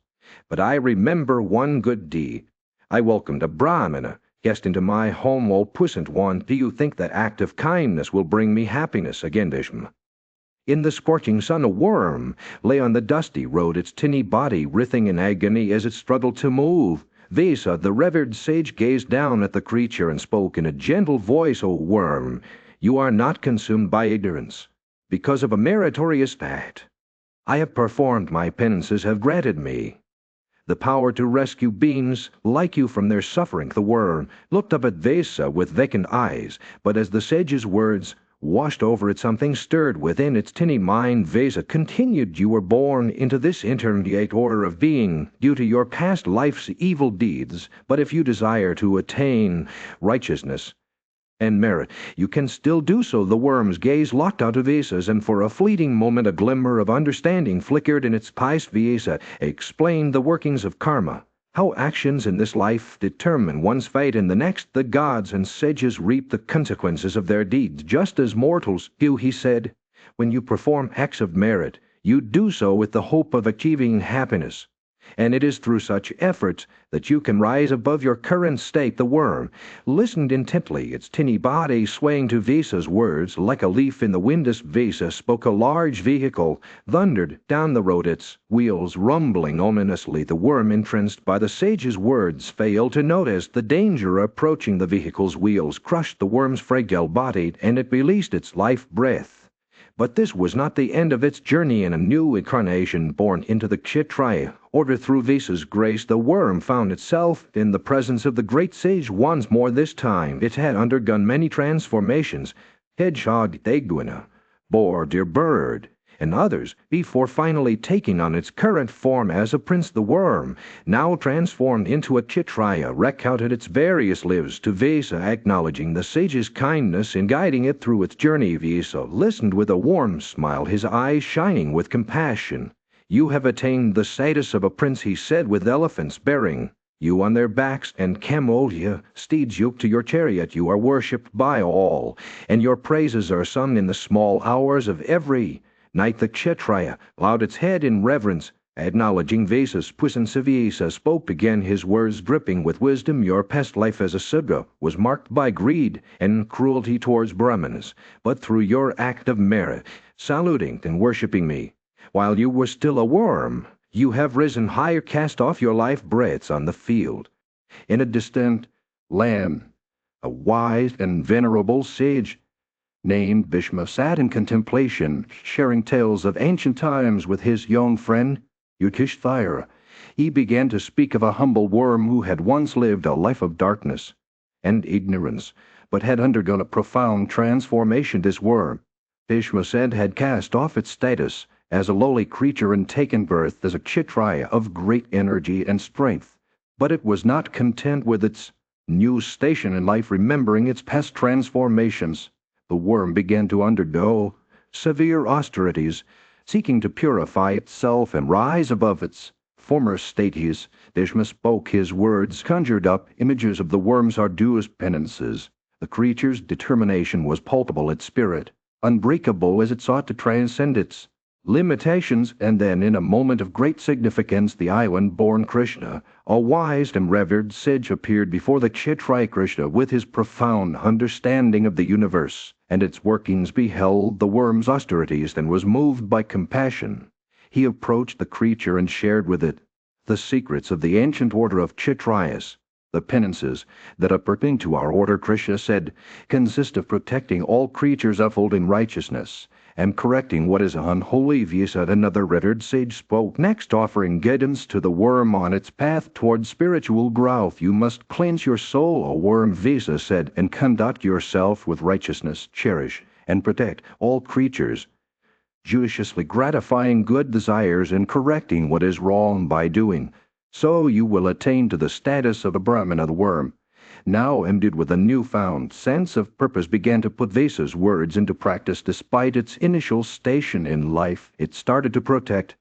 but I remember one good deed. I welcomed a Brahmana guest into my home. O puissant one, do you think that act of kindness will bring me happiness again?" Bhishma. In the scorching sun, a worm lay on the dusty road, its tiny body writhing in agony as it struggled to move. Vesa, the revered sage, gazed down at the creature and spoke in a gentle voice, "O worm, you are not consumed by ignorance. Because of a meritorious act I have performed, my penances have granted me the power to rescue beings like you from their suffering." The worm looked up at Vesa with vacant eyes, but as the sage's words washed over it, something stirred within its tiny mind. Vesa continued, "You were born into this intermediate order of being due to your past life's evil deeds, but if you desire to attain righteousness and merit. You can still do so. The worm's gaze locked out of Visa's, and for a fleeting moment a glimmer of understanding flickered in its pious. Visa explained the workings of karma, how actions in this life determine one's fate in the next. The gods and sages reap the consequences of their deeds, just as mortals do, he said. When you perform acts of merit, you do so with the hope of achieving happiness, and it is through such efforts that you can rise above your current state. The worm listened intently, its tiny body swaying to Visa's words like a leaf in the wind. As Visa spoke, a large vehicle thundered down the road, its wheels rumbling ominously. The worm, entranced by the sage's words, failed to notice the danger approaching. The vehicle's wheels crushed the worm's fragile body, and it released its life breath. But this was not the end of its journey. In a new incarnation, born into the Kshatriya order through Visa's grace, the worm found itself in the presence of the great sage once more. This time it had undergone many transformations: hedgehog, deguana, boar, deer, bird, and others, before finally taking on its current form as a prince. The worm, now transformed into a Kshatriya, recounted its various lives to Visa, acknowledging the sage's kindness in guiding it through its journey. Visa listened with a warm smile, his eyes shining with compassion. "You have attained the status of a prince," he said, "with elephants bearing you on their backs and camellia steeds yoked to your chariot. You are worshipped by all, and your praises are sung in the small hours of every night." The Kshatriya bowed its head in reverence, acknowledging Visa's presence. Visa spoke again, his words dripping with wisdom. "Your past life as a Sudra was marked by greed and cruelty towards Brahmanas, but through your act of merit, saluting and worshipping me, while you were still a worm, you have risen higher, cast off your life breaths on the field." In a distant land, a wise and venerable sage named Bhishma sat in contemplation, sharing tales of ancient times with his young friend Yudhishthira. He began to speak of a humble worm who had once lived a life of darkness and ignorance, but had undergone a profound transformation. This worm, Bhishma said, had cast off its status as a lowly creature and taken birth as a Kshatriya of great energy and strength. But it was not content with its new station in life. Remembering its past transformations, the worm began to undergo severe austerities, seeking to purify itself and rise above its former status. Bhishma spoke. His words conjured up images of the worm's arduous penances. The creature's determination was palpable, its spirit unbreakable as it sought to transcend its limitations. And then, in a moment of great significance, the island-born Krishna, a wise and revered sage, appeared before the Kshatriya. Krishna, with his profound understanding of the universe and its workings, beheld the worm's austerities and was moved by compassion. He approached the creature and shared with it the secrets of the ancient order of Kshatriyas. "The penances that are pertaining to our order," Krishna said, "consist of protecting all creatures, upholding righteousness, and correcting what is unholy." Visa, another revered sage, spoke next, offering guidance to the worm on its path towards spiritual growth. "You must cleanse your soul, O worm," Visa said, "and conduct yourself with righteousness. Cherish and protect all creatures, judiciously gratifying good desires and correcting what is wrong by doing so you will attain to the status of a Brahmana." The worm, now imbued with a newfound sense of purpose, began to put Visa's words into practice. Despite its initial station in life, it started to protect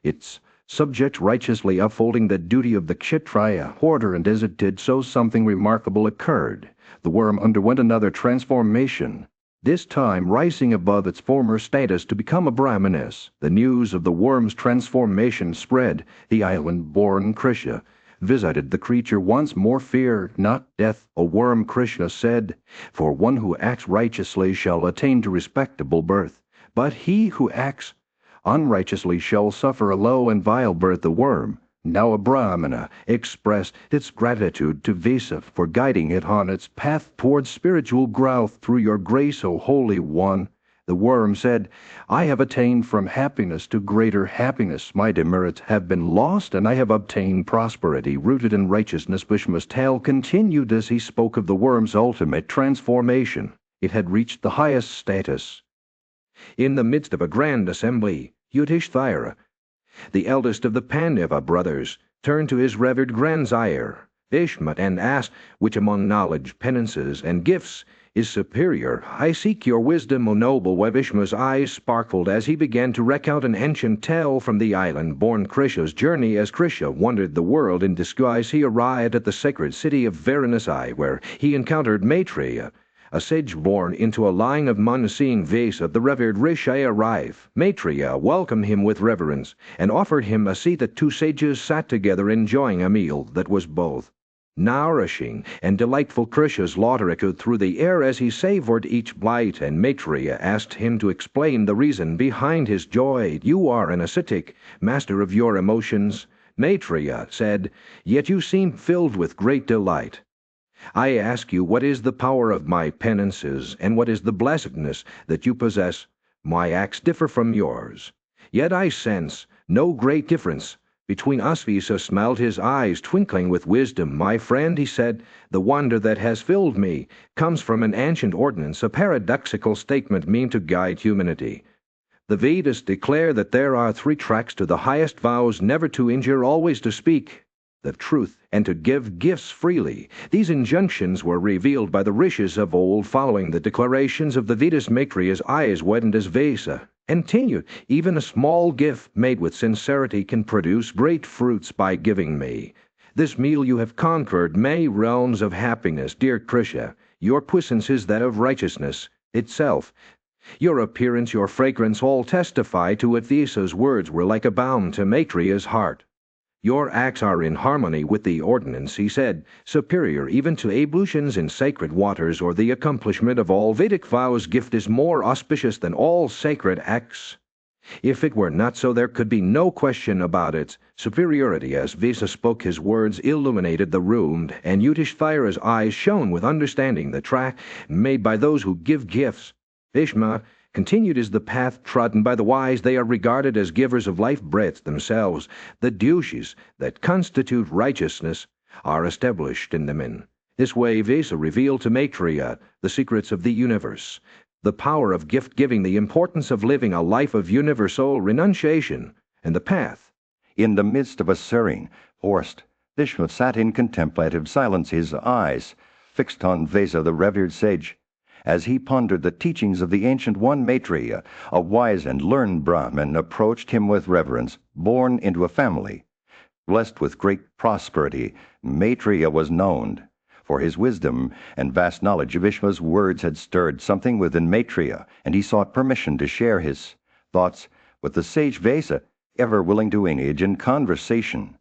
its subjects, righteously upholding the duty of the Kshatriya order, and as it did so, something remarkable occurred. The worm underwent another transformation, this time rising above its former status to become a Brahmanes. The news of the worm's transformation spread. The island-born Krishna visited the creature once more. "Fear not death, O worm," Krishna said, "for one who acts righteously shall attain to respectable birth, but he who acts unrighteously shall suffer a low and vile birth." The worm, now a Brahmana, expressed its gratitude to Visa for guiding it on its path towards spiritual growth. "Through your grace, O Holy One," the worm said, "I have attained from happiness to greater happiness. My demerits have been lost, and I have obtained prosperity rooted in righteousness." Bhishma's tale continued as he spoke of the worm's ultimate transformation. It had reached the highest status. In the midst of a grand assembly, Yudhishthira, the eldest of the Pandava brothers, turned to his revered grandsire, Bhishma and asked, which among knowledge, penances, and gifts is superior? I seek your wisdom, O noble. Bhishma's eyes sparkled as he began to recount an ancient tale from the island-born Krisha's journey. As Krisha wandered the world in disguise, he arrived at the sacred city of Varanasi, where he encountered Maitreya, a sage born into a line of Manu. Seeing Vesa, the revered rishi, arrive, Maitreya welcomed him with reverence and offered him a seat. The two sages sat together enjoying a meal that was both nourishing and delightful. Krisha's laughter echoed through the air as he savored each bite, and Maitreya asked him to explain the reason behind his joy. You are an ascetic, master of your emotions, Maitreya said, yet you seem filled with great delight. I ask you, what is the power of my penances, and what is the blessedness that you possess? My acts differ from yours, yet I sense no great difference between us. Vesa smiled, his eyes twinkling with wisdom. My friend, he said, the wonder that has filled me comes from an ancient ordinance, a paradoxical statement meant to guide humanity. The Vedas declare that there are 3 tracks to the highest vows: never to injure, always to speak the truth, and to give gifts freely. These injunctions were revealed by the rishis of old. Following the declarations of the Vedas, Maitreya's eyes widened as Vesa continued, even a small gift made with sincerity can produce great fruits. By giving me this meal you have conquered many realms of happiness, dear Krisha. Your puissance is that of righteousness itself. Your appearance, your fragrance, all testify to it. Vesa's words were like a balm to Maitreya's heart. Your acts are in harmony with the ordinance, he said, superior even to ablutions in sacred waters or the accomplishment of all Vedic vows. Gift is more auspicious than all sacred acts. If it were not so, there could be no question about its superiority. As Vesa spoke, his words illuminated the room, and Yudhishthira's eyes shone with understanding. The track made by those who give gifts, Bhishma continued, is the path trodden by the wise. They are regarded as givers of life breath themselves. The duties that constitute righteousness are established in them. In this way, Vesa revealed to Maitreya the secrets of the universe, the power of gift-giving, the importance of living a life of universal renunciation, and the path. In the midst of a serene forest, Bhishma sat in contemplative silence, his eyes fixed on Vesa, the revered sage. As he pondered the teachings of the ancient one, Maitreya, a wise and learned Brahmin, approached him with reverence. Born into a family blessed with great prosperity, Maitreya was known for his wisdom and vast knowledge. Bhishma's words had stirred something within Maitreya, and he sought permission to share his thoughts with the sage. Vesa, ever willing to engage in conversation,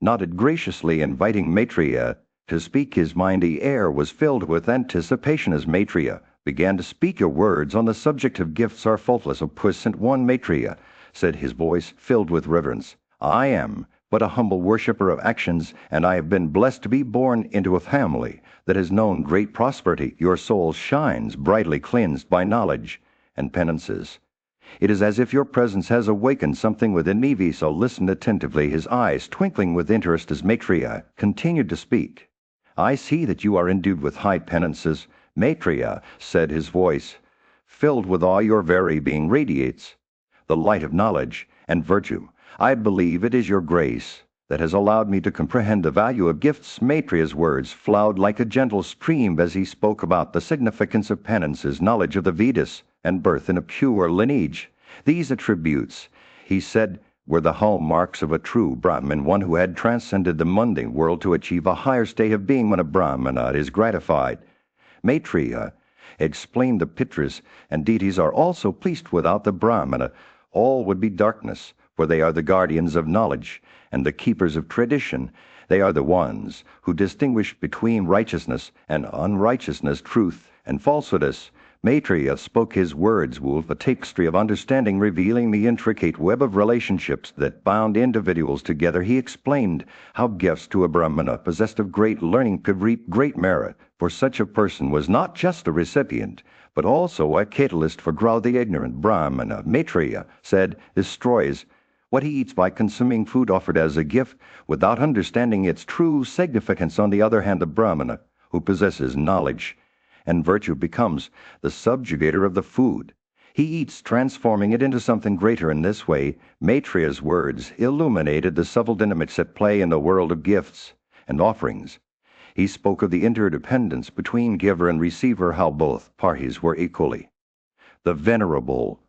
nodded graciously, inviting Maitreya to speak his mind. The air was filled with anticipation as Maitreya began to speak. Your words on the subject of gifts are faultless, O puissant one, Maitreya said, his voice filled with reverence. I am but a humble worshipper of actions, and I have been blessed to be born into a family that has known great prosperity. Your soul shines brightly, cleansed by knowledge and penances. It is as if your presence has awakened something within me. Vesa listened attentively, his eyes twinkling with interest as Maitreya continued to speak. I see that you are endued with high penances, Maitreya said, his voice filled with awe. Your very being radiates the light of knowledge and virtue. I believe it is your grace that has allowed me to comprehend the value of gifts. Maitreya's words flowed like a gentle stream as he spoke about the significance of penances, knowledge of the Vedas, and birth in a pure lineage. These attributes, he said, were the hallmarks of a true Brahmin, one who had transcended the mundane world to achieve a higher state of being. When a Brahmana is gratified, Maitreya explained, the Pitras and deities are also pleased. Without the Brahmana, all would be darkness, for they are the guardians of knowledge and the keepers of tradition. They are the ones who distinguish between righteousness and unrighteousness, truth and falsehoodness. Maitreya spoke his words wove a tapestry of understanding, revealing the intricate web of relationships that bound individuals together. He explained how gifts to a Brahmana possessed of great learning could reap great merit, for such a person was not just a recipient, but also a catalyst for growth. The ignorant Brahmana, Maitreya said, destroys what he eats by consuming food offered as a gift without understanding its true significance. On the other hand, the Brahmana who possesses knowledge and virtue becomes the subjugator of the food he eats, transforming it into something greater. In this way, Maitreya's words illuminated the subtle dynamics at play in the world of gifts and offerings. He spoke of the interdependence between giver and receiver, how both parties were equally. The venerable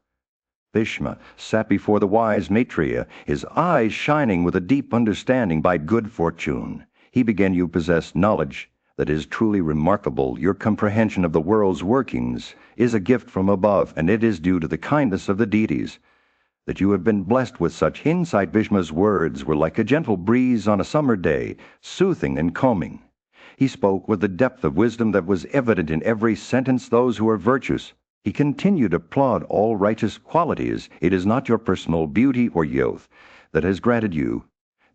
Bhishma sat before the wise Maitreya, his eyes shining with a deep understanding by good fortune. He began, "You possess knowledge that is truly remarkable. Your comprehension of the world's workings is a gift from above, and it is due to the kindness of the deities that you have been blessed with such insight." Bhishma's words were like a gentle breeze on a summer day, soothing and calming. He spoke with the depth of wisdom that was evident in every sentence. Those who are virtuous, he continued, applaud all righteous qualities. It is not your personal beauty or youth that has granted you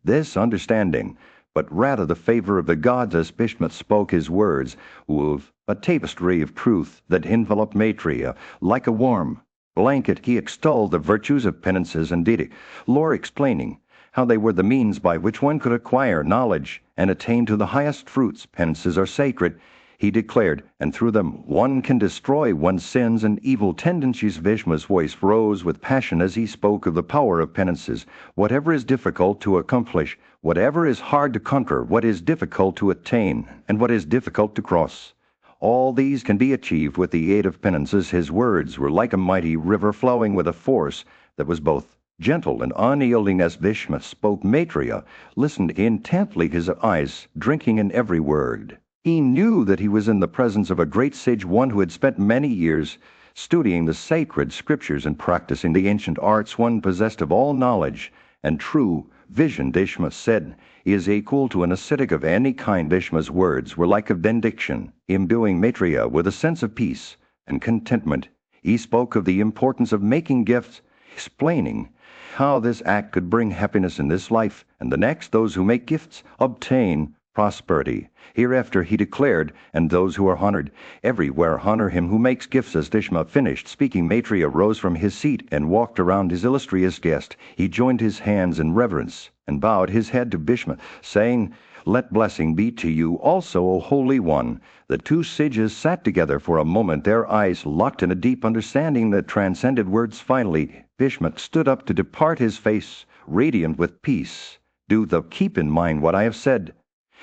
this understanding, but rather the favor of the gods. As Bhishma spoke, his words wove a tapestry of truth that enveloped Maitreya like a warm blanket. He extolled the virtues of penances and deity, lore explaining how they were the means by which one could acquire knowledge and attain to the highest fruits. Penances are sacred, he declared, and through them one can destroy one's sins and evil tendencies. Bhishma's voice rose with passion as he spoke of the power of penances. Whatever is difficult to accomplish, whatever is hard to conquer, what is difficult to attain, and what is difficult to cross, all these can be achieved with the aid of penances. His words were like a mighty river flowing with a force that was both gentle and unyielding. As Bhishma spoke, Maitreya listened intently, his eyes drinking in every word. He knew that he was in the presence of a great sage, one who had spent many years studying the sacred scriptures and practicing the ancient arts, one possessed of all knowledge and true vision. Bhishma said, "Is equal to an ascetic of any kind." Bhishma's words were like a benediction, imbuing Maitreya with a sense of peace and contentment. He spoke of the importance of making gifts, explaining how this act could bring happiness in this life and the next. Those who make gifts obtain prosperity hereafter, he declared, and those who are honored everywhere honor him who makes gifts. As Bhishma finished speaking, Maitreya rose from his seat and walked around his illustrious guest. He joined his hands in reverence and bowed his head to Bhishma, saying, "Let blessing be to you also, O Holy One." The two sages sat together for a moment, their eyes locked in a deep understanding that transcended words. Finally, Bhishma stood up to depart, his face radiant with peace. "Do thou keep in mind what I have said,"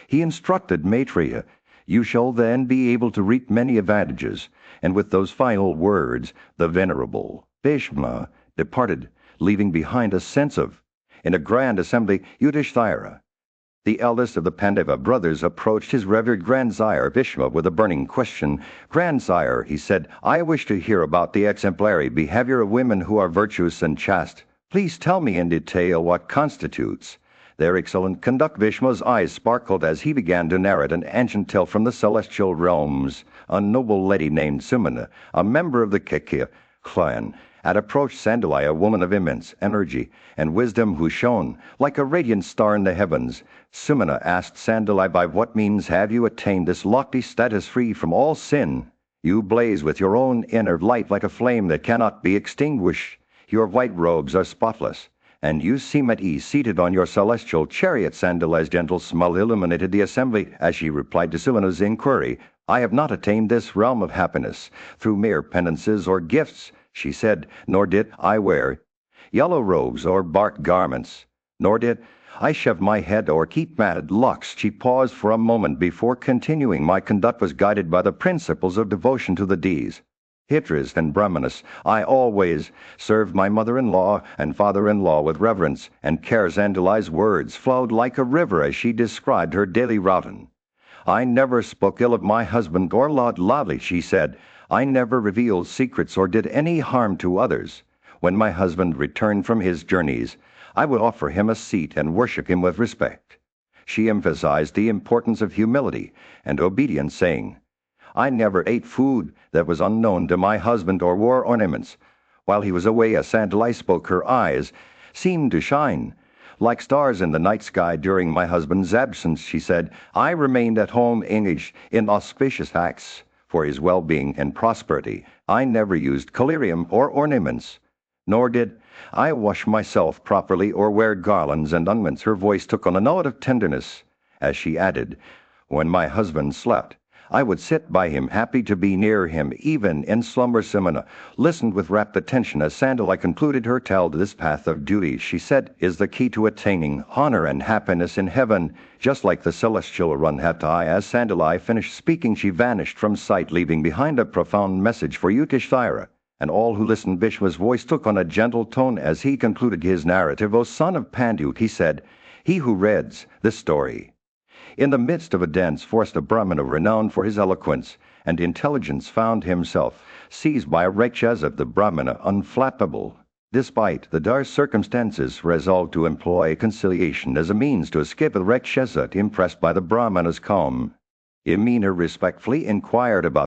he instructed Maitreya. "You shall then be able to reap many advantages." And with those final words, the venerable Bhishma departed, leaving behind a sense of, in a grand assembly, Yudhishthira, the eldest of the Pandava brothers, approached his revered grandsire Bhishma with a burning question. "Grandsire," he said, "I wish to hear about the exemplary behavior of women who are virtuous and chaste. Please tell me in detail what constitutes their excellent conduct." Bhishma's eyes sparkled as he began to narrate an ancient tale from the celestial realms. A noble lady named Sumana, a member of the Kekya clan, had approached Sandalai, a woman of immense energy and wisdom who shone like a radiant star in the heavens. Sumana asked Sandalai, "By what means have you attained this lofty status free from all sin? You blaze with your own inner light like a flame that cannot be extinguished. Your white robes are spotless, and you seem at ease seated on your celestial chariot." Sandalai's gentle smile illuminated the assembly as she replied to Sumana's inquiry. "I have not attained this realm of happiness through mere penances or gifts," she said, "nor did I wear yellow robes or bark garments, nor did I shave my head or keep matted locks." She paused for a moment before continuing, "My conduct was guided by the principles of devotion to the deities, Hitris and Brahmanas. I always served my mother-in-law and father-in-law with reverence and care." Sandalai's words flowed like a river as she described her daily routine. "I never spoke ill of my husband or laughed loudly," she said. "I never revealed secrets or did any harm to others. When my husband returned from his journeys, I would offer him a seat and worship him with respect." She emphasized the importance of humility and obedience, saying, "I never ate food that was unknown to my husband or wore ornaments while he was away." As Sandalai spoke, her eyes seemed to shine like stars in the night sky. "During my husband's absence," she said, "I remained at home engaged in auspicious acts for his well-being and prosperity. I never used collyrium or ornaments, nor did I wash myself properly or wear garlands and ornaments." Her voice took on a note of tenderness as she added, "When my husband slept, I would sit by him, happy to be near him, even in slumber. Simona listened with rapt attention as Sandalai concluded her tale. This path of duty, she said, is the key to attaining honor and happiness in heaven, just like the celestial Ranhatai. As Sandalai finished speaking, she vanished from sight, leaving behind a profound message for Yudhishthira and all who listened. Bhishma's voice took on a gentle tone as he concluded his narrative. O son of Pandu, he said, he who reads this story in the midst of a dense forest, a Brahmana renowned for his eloquence and intelligence found himself seized by a Rakshasa. The Brahmana, unflappable despite the dire circumstances, resolved to employ conciliation as a means to escape. The Rakshasa, impressed by the Brahmana's calm demeanor, respectfully inquired about